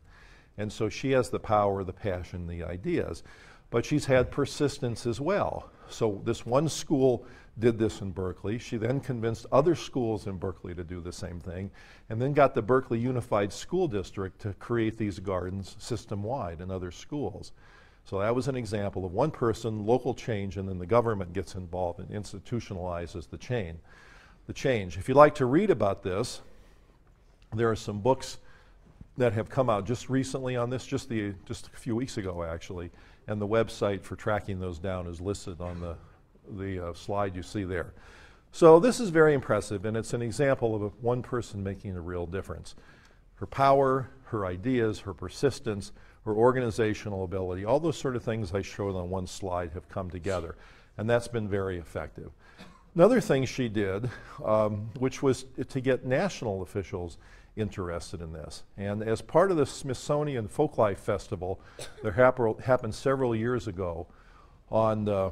And so she has the power, the passion, the ideas. But she's had persistence as well. So this one school did this in Berkeley. She then convinced other schools in Berkeley to do the same thing, and then got the Berkeley Unified School District to create these gardens system-wide in other schools. So that was an example of one person, local change, and then the government gets involved and institutionalizes the change. If you'd like to read about this, there are some books that have come out just recently on this, just a few weeks ago actually, and the website for tracking those down is listed on the slide you see there. So this is very impressive, and it's an example of one person making a real difference. Her power, her ideas, her persistence, her organizational ability, all those sort of things I showed on one slide have come together, and that's been very effective. Another thing she did, which was to get national officials interested in this. And as part of the Smithsonian Folklife Festival that happened several years ago on the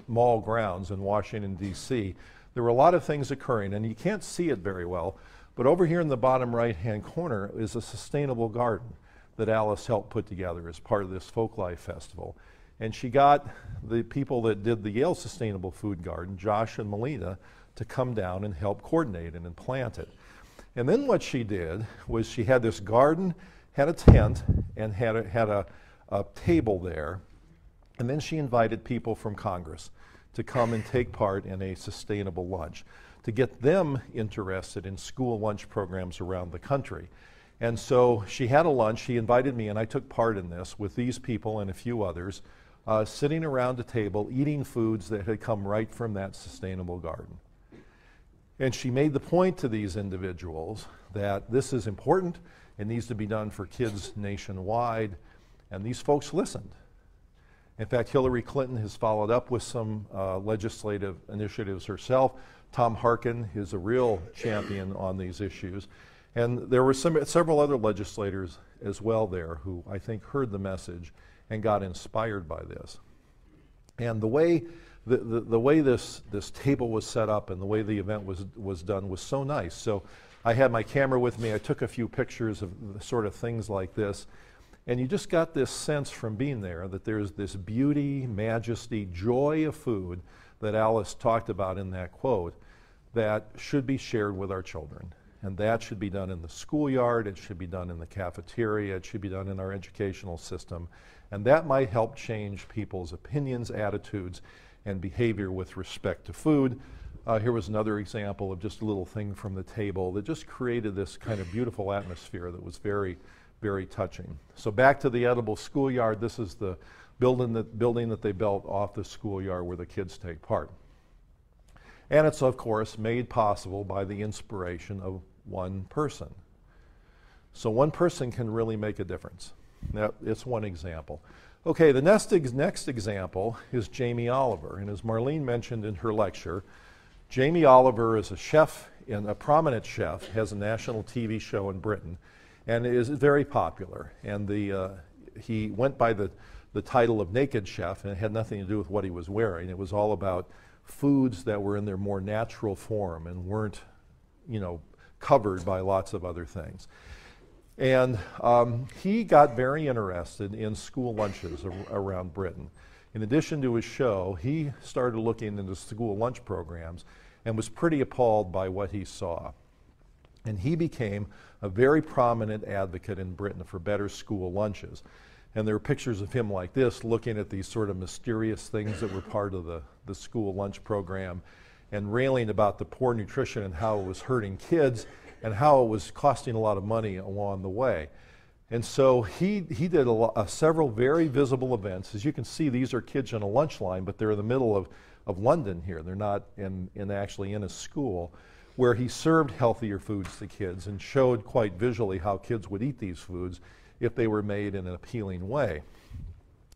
mall grounds in Washington, D.C., there were a lot of things occurring, and you can't see it very well, but over here in the bottom right-hand corner is a sustainable garden that Alice helped put together as part of this Folklife Festival. And she got the people that did the Yale Sustainable Food Garden, Josh and Melina, to come down and help coordinate it and plant it. And then what she did was she had this garden, had a tent, and had a table there. And then she invited people from Congress to come and take part in a sustainable lunch, to get them interested in school lunch programs around the country. And so she had a lunch, she invited me, and I took part in this with these people and a few others, sitting around a table, eating foods that had come right from that sustainable garden. And she made the point to these individuals that this is important, it needs to be done for kids nationwide, and these folks listened. In fact, Hillary Clinton has followed up with some legislative initiatives herself. Tom Harkin is a real champion on these issues. And there were several other legislators as well there who I think heard the message and got inspired by this. And the way this table was set up and the way the event was done was so nice. So I had my camera with me. I took a few pictures of sort of things like this. And you just got this sense from being there that there's this beauty, majesty, joy of food that Alice talked about in that quote that should be shared with our children. And that should be done in the schoolyard, it should be done in the cafeteria, it should be done in our educational system. And that might help change people's opinions, attitudes, and behavior with respect to food. Here was another example of just a little thing from the table that just created this kind of beautiful atmosphere that was very, very touching. So back to the edible schoolyard, this is the building that they built off the schoolyard where the kids take part. And it's, of course, made possible by the inspiration of one person. So one person can really make a difference. Now, it's one example. Okay, the next example is Jamie Oliver. And as Marlene mentioned in her lecture, Jamie Oliver is a chef, and a prominent chef, has a national TV show in Britain, and is very popular. And he went by the title of Naked Chef, and it had nothing to do with what he was wearing. It was all about foods that were in their more natural form and weren't, covered by lots of other things. And he got very interested in school lunches around Britain. In addition to his show, he started looking into school lunch programs and was pretty appalled by what he saw. And he became a very prominent advocate in Britain for better school lunches. And there are pictures of him like this, looking at these sort of mysterious things that were part of the school lunch program and railing about the poor nutrition and how it was hurting kids and how it was costing a lot of money along the way. And so he did several very visible events. As you can see, these are kids on a lunch line, but they're in the middle of London here. They're not actually in a school, where he served healthier foods to kids and showed quite visually how kids would eat these foods if they were made in an appealing way.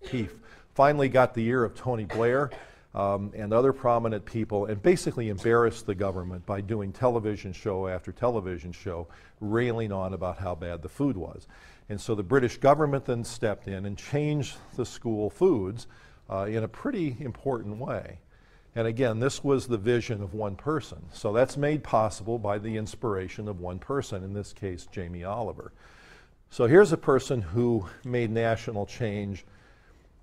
He finally got the ear of Tony Blair and other prominent people and basically embarrassed the government by doing television show after television show, railing on about how bad the food was. And so the British government then stepped in and changed the school foods in a pretty important way. And again, this was the vision of one person. So that's made possible by the inspiration of one person, in this case, Jamie Oliver. So here's a person who made national change,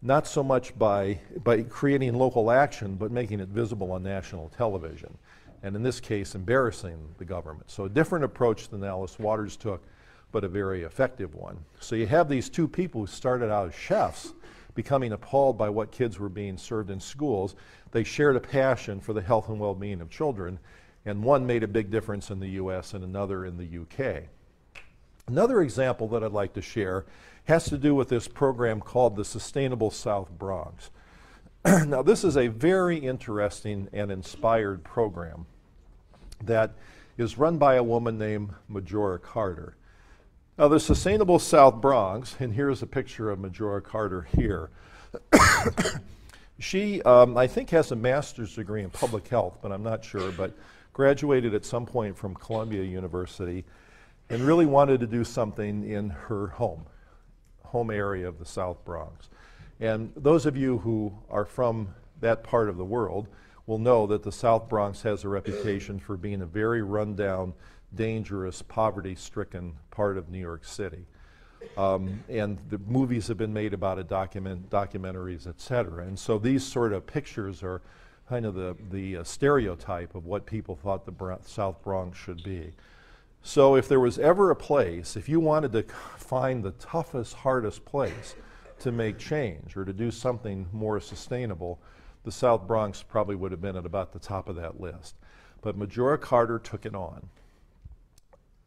not so much by creating local action, but making it visible on national television. And in this case, embarrassing the government. So a different approach than Alice Waters took, but a very effective one. So you have these two people who started out as chefs, becoming appalled by what kids were being served in schools. They shared a passion for the health and well-being of children, and one made a big difference in the US and another in the UK. Another example that I'd like to share has to do with this program called the Sustainable South Bronx. Now, this is a very interesting and inspired program that is run by a woman named Majora Carter. Now, the Sustainable South Bronx, and here's a picture of Majora Carter here. She, I think, has a master's degree in public health, but I'm not sure, but graduated at some point from Columbia University and really wanted to do something in her home area of the South Bronx. And those of you who are from that part of the world will know that the South Bronx has a reputation for being a very rundown, dangerous, poverty-stricken part of New York City. And the movies have been made about it, documentaries, et cetera. And so these sort of pictures are kind of the stereotype of what people thought the South Bronx should be. So if there was ever a place, if you wanted to find the toughest, hardest place to make change or to do something more sustainable, the South Bronx probably would have been at about the top of that list. But Majora Carter took it on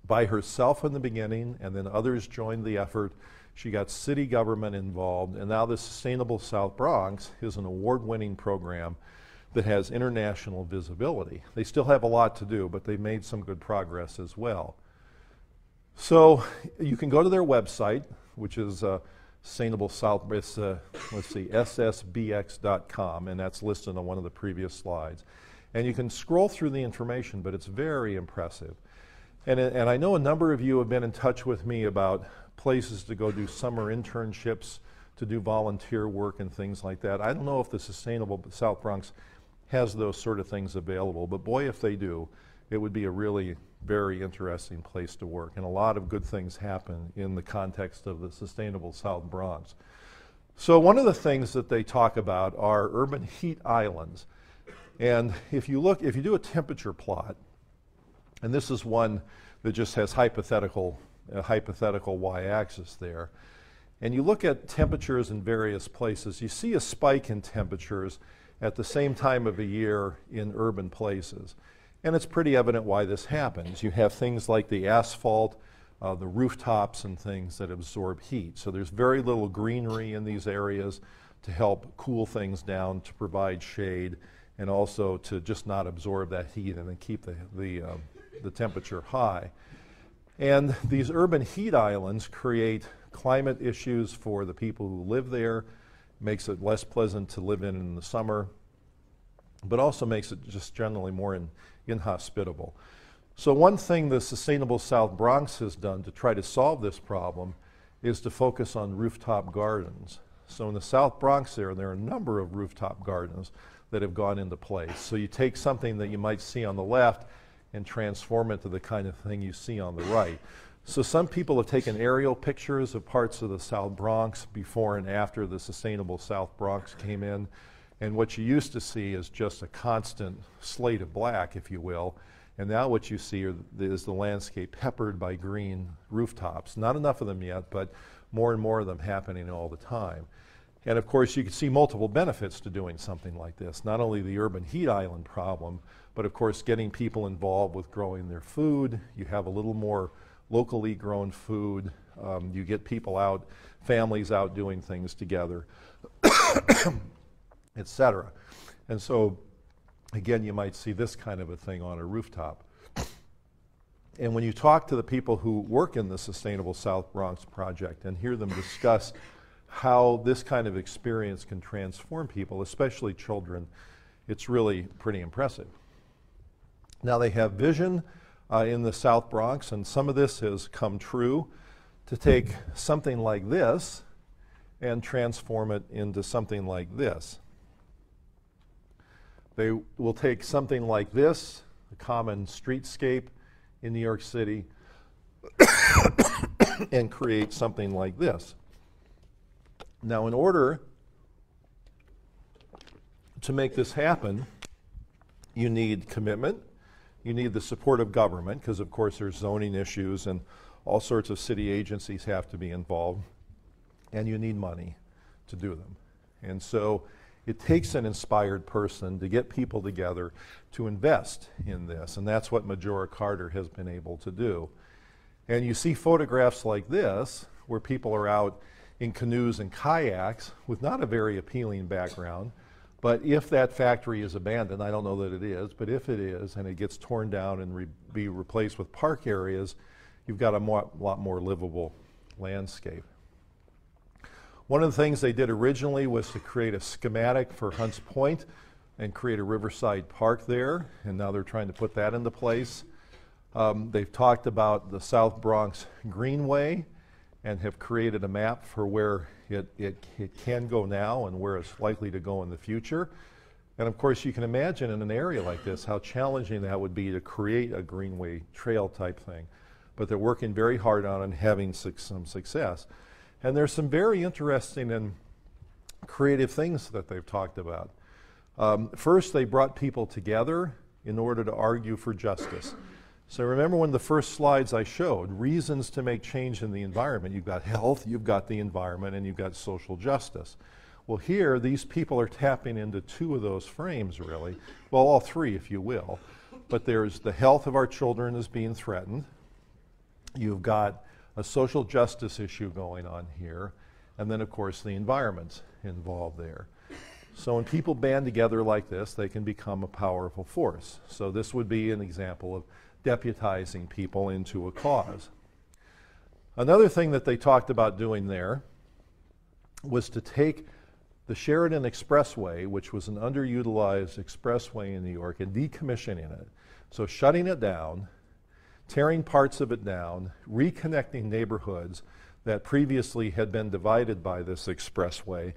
by herself in the beginning, and then others joined the effort. She got city government involved, and now the Sustainable South Bronx is an award-winning program that has international visibility. They still have a lot to do, but they've made some good progress as well. So you can go to their website, which is Sustainable South, let's see, ssbx.com, and that's listed on one of the previous slides. And you can scroll through the information, but it's very impressive. And I know a number of you have been in touch with me about places to go do summer internships, to do volunteer work and things like that. I don't know if the Sustainable South Bronx has those sort of things available, but boy, if they do, it would be a really very interesting place to work. And a lot of good things happen in the context of the Sustainable South Bronx. So one of the things that they talk about are urban heat islands. And if you do a temperature plot, and this is one that just has hypothetical y-axis there, and you look at temperatures in various places, you see a spike in temperatures at the same time of a year in urban places. And it's pretty evident why this happens. You have things like the asphalt, the rooftops and things that absorb heat. So there's very little greenery in these areas to help cool things down, to provide shade, and also to just not absorb that heat and then keep the temperature high. And these urban heat islands create climate issues for the people who live there, makes it less pleasant to live in the summer, but also makes it just generally more inhospitable. So one thing the Sustainable South Bronx has done to try to solve this problem is to focus on rooftop gardens. So in the South Bronx there are a number of rooftop gardens that have gone into place. So you take something that you might see on the left and transform it to the kind of thing you see on the right. So some people have taken aerial pictures of parts of the South Bronx before and after the Sustainable South Bronx came in. And what you used to see is just a constant slate of black, if you will. And now what you see is the landscape peppered by green rooftops. Not enough of them yet, but more and more of them happening all the time. And of course, you can see multiple benefits to doing something like this. Not only the urban heat island problem, but of course, getting people involved with growing their food. You have a little more locally grown food. You get people out, families out doing things together, etc. And so, again, you might see this kind of a thing on a rooftop. And when you talk to the people who work in the Sustainable South Bronx project and hear them discuss how this kind of experience can transform people, especially children, it's really pretty impressive. Now they have vision in the South Bronx, and some of this has come true, to take something like this and transform it into something like this. They will take something like this, a common streetscape in New York City, and create something like this. Now, in order to make this happen, you need commitment. You need the support of government, because of course there's zoning issues and All sorts of city agencies have to be involved, and you need money to do them. And so it takes an inspired person to get people together to invest in this, and that's what Majora Carter has been able to do. And you see photographs like this, where people are out in canoes and kayaks with not a very appealing background, but if that factory is abandoned, I don't know that it is, but if it is, and it gets torn down and be replaced with park areas, you've got a lot more livable landscape. One of the things they did originally was to create a schematic for Hunts Point and create a riverside park there, and now they're trying to put that into place. They've talked about the South Bronx Greenway and have created a map for where it can go now and where it's likely to go in the future. And of course, you can imagine in an area like this how challenging that would be to create a greenway trail type thing. But they're working very hard on it and having some success. And there's some very interesting and creative things that they've talked about. First, they brought people together in order to argue for justice. So remember one of the first slides I showed, reasons to make change in the environment. You've got health, you've got the environment, and you've got social justice. Well, here, these people are tapping into two of those frames, really. Well, all three, if you will. But there's the health of our children is being threatened. You've got a social justice issue going on here. And then, of course, the environment's involved there. So when people band together like this, they can become a powerful force. So this would be an example of deputizing people into a cause. Another thing that they talked about doing there was to take the Sheridan Expressway, which was an underutilized expressway in New York, and decommissioning it. So shutting it down, tearing parts of it down, reconnecting neighborhoods that previously had been divided by this expressway,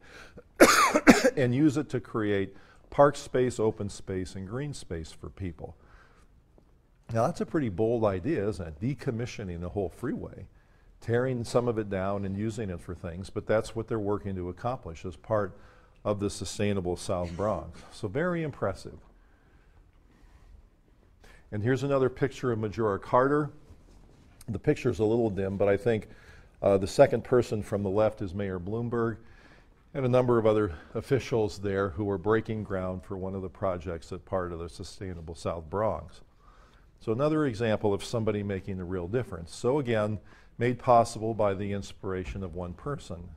and use it to create park space, open space, and green space for people. Now that's a pretty bold idea, isn't it? Decommissioning the whole freeway, tearing some of it down and using it for things, but that's what they're working to accomplish as part of the sustainable South Bronx. So very impressive. And here's another picture of Majora Carter. The picture's a little dim, but I think the second person from the left is Mayor Bloomberg and a number of other officials there who are breaking ground for one of the projects that part of the sustainable South Bronx. So another example of somebody making a real difference. So again, made possible by the inspiration of one person.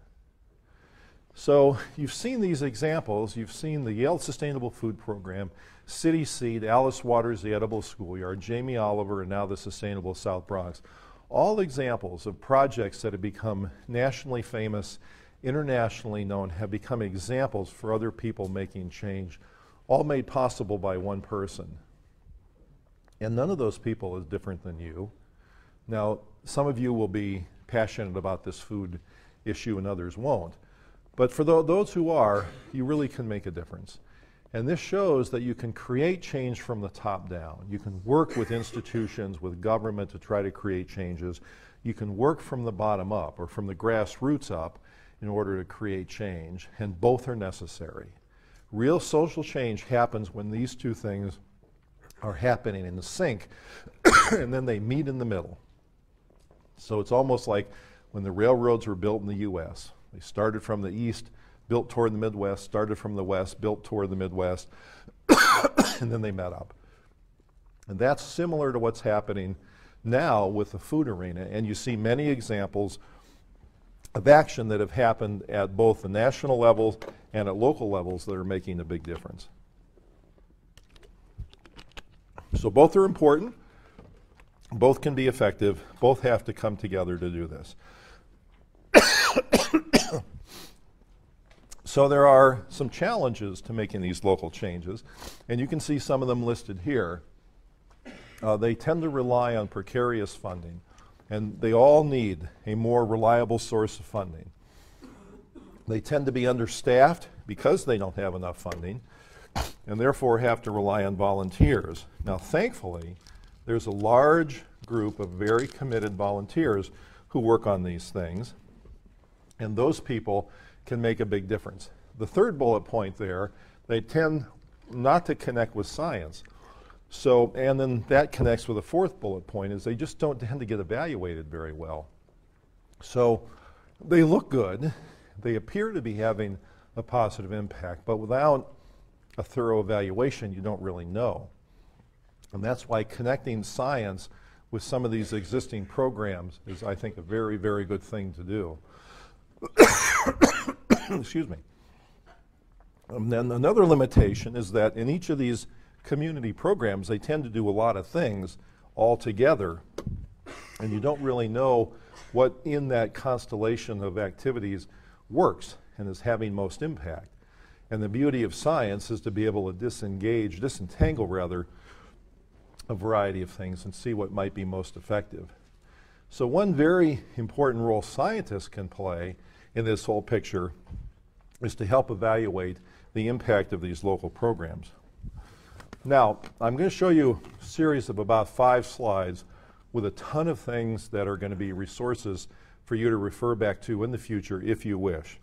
So you've seen these examples. You've seen the Yale Sustainable Food Program, City Seed, Alice Waters, the Edible Schoolyard, Jamie Oliver, and now the Sustainable South Bronx. All examples of projects that have become nationally famous, internationally known, have become examples for other people making change, all made possible by one person. And none of those people is different than you. Now, some of you will be passionate about this food issue and others won't. But for those who are, you really can make a difference. And this shows that you can create change from the top down. You can work with institutions, with government to try to create changes. You can work from the bottom up or from the grassroots up in order to create change, and both are necessary. Real social change happens when these two things are happening in sync, and then they meet in the middle. So it's almost like when the railroads were built in the U.S. They started from the east, built toward the Midwest, started from the west, built toward the Midwest, and then they met up. And that's similar to what's happening now with the food arena, and you see many examples of action that have happened at both the national levels and at local levels that are making a big difference. So both are important, both can be effective, both have to come together to do this. So there are some challenges to making these local changes, and you can see some of them listed here. They tend to rely on precarious funding, and they all need a more reliable source of funding. They tend to be understaffed because they don't have enough funding, and therefore have to rely on volunteers. Now, thankfully, there's a large group of very committed volunteers who work on these things, and those people can make a big difference. The third bullet point there, they tend not to connect with science. So, and then that connects with a fourth bullet point, is they just don't tend to get evaluated very well. So they look good, they appear to be having a positive impact, but without a thorough evaluation, you don't really know. And that's why connecting science with some of these existing programs is, I think, a very, very good thing to do. Excuse me. And then another limitation is that in each of these community programs, they tend to do a lot of things all together, and you don't really know what in that constellation of activities works and is having most impact. And the beauty of science is to be able to disentangle rather, a variety of things and see what might be most effective. So one very important role scientists can play in this whole picture is to help evaluate the impact of these local programs. Now, I'm going to show you a series of about 5 slides with a ton of things that are going to be resources for you to refer back to in the future if you wish.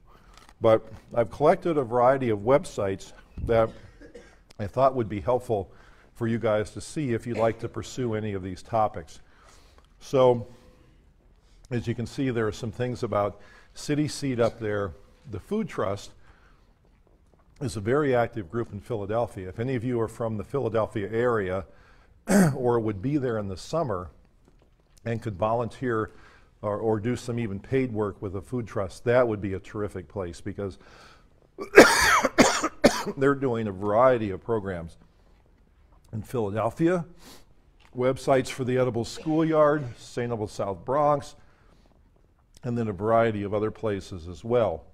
But I've collected a variety of websites that I thought would be helpful for you guys to see if you'd like to pursue any of these topics. So, as you can see, there are some things about City Seed up there. The Food Trust is a very active group in Philadelphia. If any of you are from the Philadelphia area or would be there in the summer and could volunteer or do some even paid work with the Food Trust, that would be a terrific place, because they're doing a variety of programs in Philadelphia, websites for the Edible Schoolyard, Sustainable South Bronx, and then a variety of other places as well.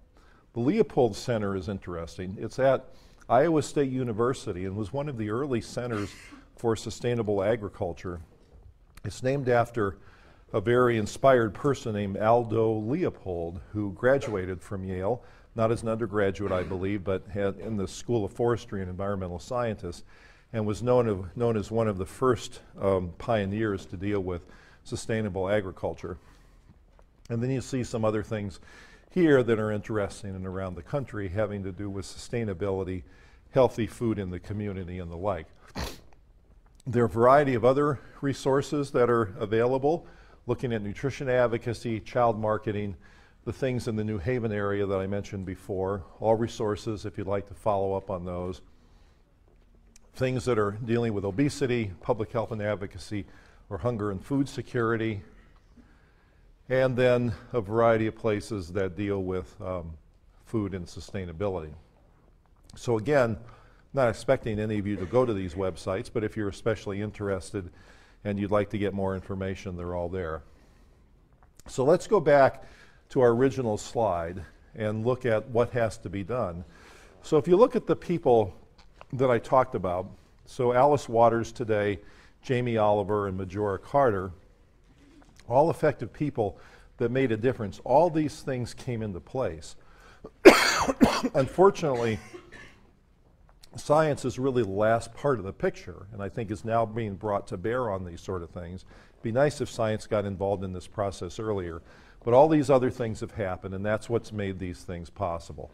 The Leopold Center is interesting. It's at Iowa State University and was one of the early centers for sustainable agriculture. It's named after a very inspired person named Aldo Leopold, who graduated from Yale, not as an undergraduate, I believe, but had in the School of Forestry and Environmental Scientists, and was known as one of the first pioneers to deal with sustainable agriculture. And then you see some other things here that are interesting and around the country having to do with sustainability, healthy food in the community, and the like. There are a variety of other resources that are available, looking at nutrition advocacy, child marketing, the things in the New Haven area that I mentioned before, all resources if you'd like to follow up on those. Things that are dealing with obesity, public health and advocacy, or hunger and food security, and then a variety of places that deal with food and sustainability. So again, not expecting any of you to go to these websites, but if you're especially interested and you'd like to get more information, they're all there. So let's go back to our original slide and look at what has to be done. So if you look at the people that I talked about, so Alice Waters today, Jamie Oliver, and Majora Carter, all effective people that made a difference. All these things came into place. Unfortunately, science is really the last part of the picture, and I think is now being brought to bear on these sort of things. It'd be nice if science got involved in this process earlier, but all these other things have happened, and that's what's made these things possible.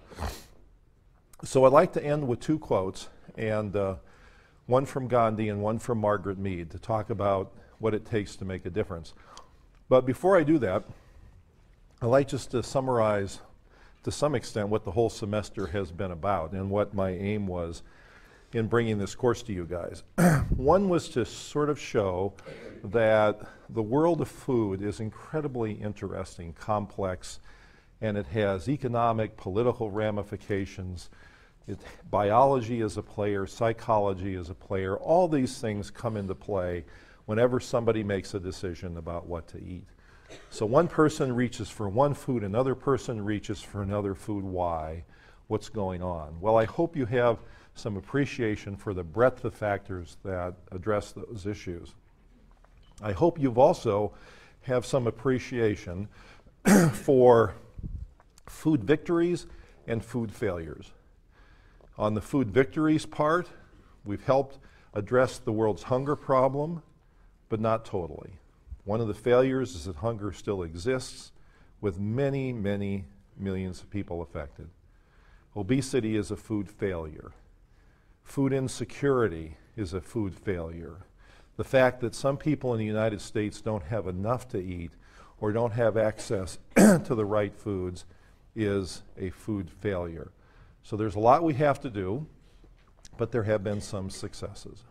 So I'd like to end with 2 quotes, and one from Gandhi and one from Margaret Mead, to talk about what it takes to make a difference. But before I do that, I'd like just to summarize to some extent what the whole semester has been about and what my aim was in bringing this course to you guys. One was to sort of show that the world of food is incredibly interesting, complex, and it has economic, political ramifications. Biology is a player, psychology is a player. All these things come into play whenever somebody makes a decision about what to eat. So one person reaches for one food, another person reaches for another food. Why? What's going on? Well, I hope you have some appreciation for the breadth of factors that address those issues. I hope you've also have some appreciation for food victories and food failures. On the food victories part, we've helped address the world's hunger problem, but not totally. One of the failures is that hunger still exists, with many, many millions of people affected. Obesity is a food failure. Food insecurity is a food failure. The fact that some people in the United States don't have enough to eat or don't have access to the right foods is a food failure. So there's a lot we have to do, but there have been some successes.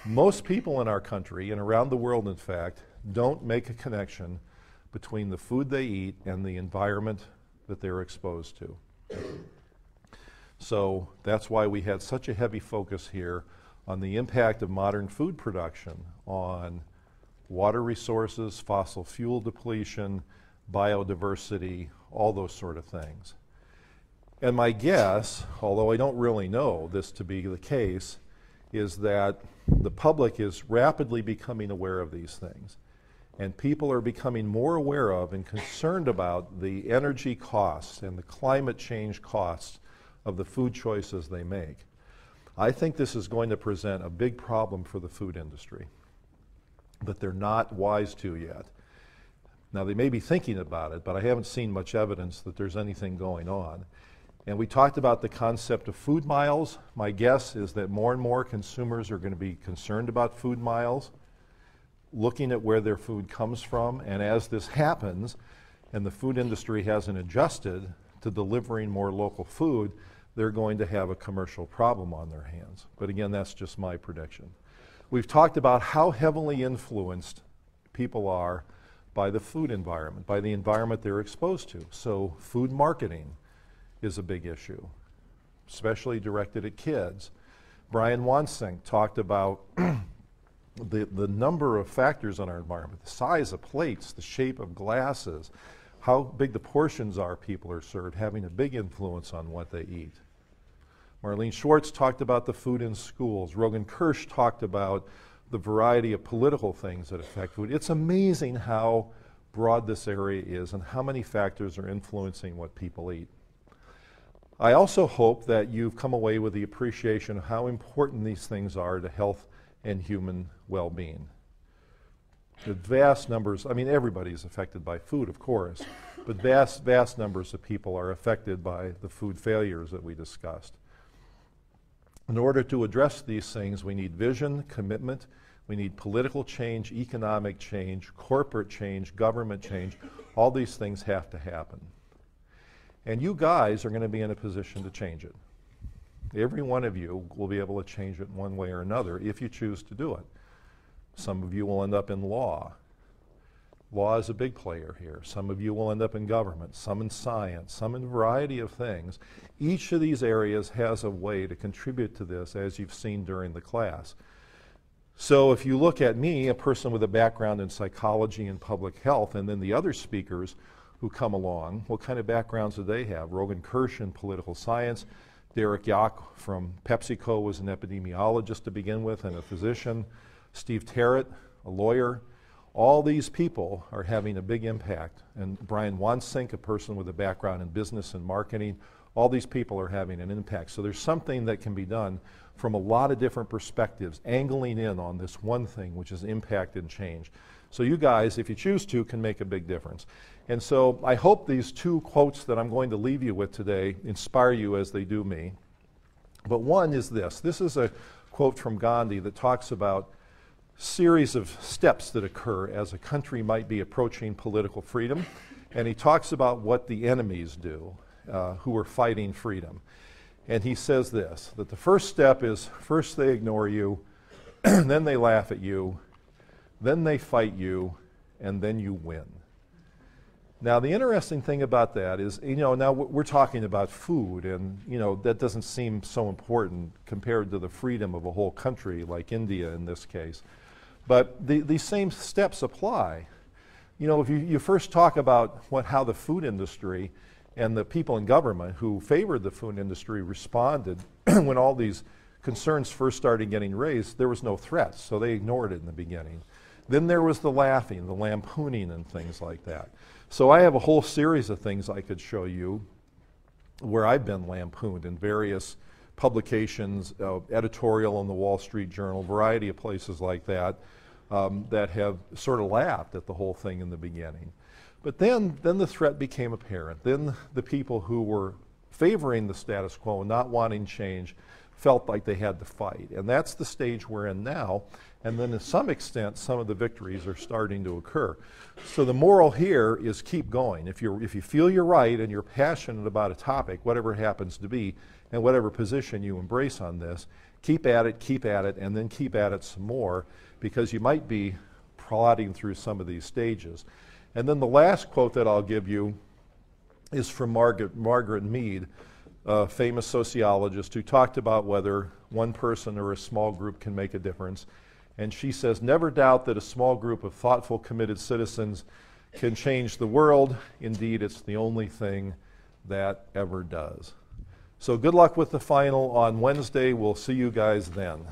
Most people in our country, and around the world in fact, don't make a connection between the food they eat and the environment that they're exposed to. So that's why we had such a heavy focus here on the impact of modern food production on water resources, fossil fuel depletion, biodiversity, all those sort of things. And my guess, although I don't really know this to be the case, is that the public is rapidly becoming aware of these things. And people are becoming more aware of and concerned about the energy costs and the climate change costs of the food choices they make. I think this is going to present a big problem for the food industry that they're not wise to yet. Now, they may be thinking about it, but I haven't seen much evidence that there's anything going on. And we talked about the concept of food miles. My guess is that more and more consumers are going to be concerned about food miles, looking at where their food comes from. And as this happens, and the food industry hasn't adjusted to delivering more local food, they're going to have a commercial problem on their hands. But again, that's just my prediction. We've talked about how heavily influenced people are by the food environment, by the environment they're exposed to. So food marketing is a big issue, especially directed at kids. Brian Wansink talked about the number of factors on our environment, the size of plates, the shape of glasses, how big the portions are people are served, having a big influence on what they eat. Marlene Schwartz talked about the food in schools. Rogan Kirsch talked about the variety of political things that affect food. It's amazing how broad this area is and how many factors are influencing what people eat. I also hope that you've come away with the appreciation of how important these things are to health and human well-being. The vast numbers, I mean, everybody's affected by food, of course, but vast numbers of people are affected by the food failures that we discussed. In order to address these things, we need vision, commitment, we need political change, economic change, corporate change, government change. All these things have to happen. And you guys are going to be in a position to change it. Every one of you will be able to change it in one way or another if you choose to do it. Some of you will end up in law. Law is a big player here. Some of you will end up in government, some in science, some in a variety of things. Each of these areas has a way to contribute to this, as you've seen during the class. So if you look at me, a person with a background in psychology and public health, and then the other speakers who come along, what kind of backgrounds do they have? Rogan Kirsch in political science, Derek Yock from PepsiCo was an epidemiologist to begin with and a physician, Steve Terrett, a lawyer. All these people are having a big impact. And Brian Wansink, a person with a background in business and marketing, all these people are having an impact. So there's something that can be done from a lot of different perspectives, angling in on this one thing, which is impact and change. So you guys, if you choose to, can make a big difference. And so I hope these two quotes that I'm going to leave you with today inspire you as they do me. But one is this. This is a quote from Gandhi that talks about series of steps that occur as a country might be approaching political freedom. And he talks about what the enemies do who are fighting freedom. And he says this, that the first step is first they ignore you, then they laugh at you, then they fight you, and then you win. Now, the interesting thing about that is, now we're talking about food, and, that doesn't seem so important compared to the freedom of a whole country like India in this case. But these same steps apply. If you first talk about how the food industry and the people in government who favored the food industry responded when all these concerns first started getting raised, there was no threat, so they ignored it in the beginning. Then there was the laughing, the lampooning, and things like that. So I have a whole series of things I could show you where I've been lampooned in various publications, editorial in the Wall Street Journal, variety of places like that, that have sort of laughed at the whole thing in the beginning. But then the threat became apparent. Then the people who were favoring the status quo and not wanting change felt like they had to fight. And that's the stage we're in now. And then to some extent, some of the victories are starting to occur. So the moral here is keep going. If you feel you're right and you're passionate about a topic, whatever it happens to be, and whatever position you embrace on this, keep at it, and then keep at it some more, because you might be plodding through some of these stages. And then the last quote that I'll give you is from Margaret Mead, a famous sociologist who talked about whether one person or a small group can make a difference. And she says, "Never doubt that a small group of thoughtful, committed citizens can change the world. Indeed, it's the only thing that ever does." So good luck with the final on Wednesday. We'll see you guys then.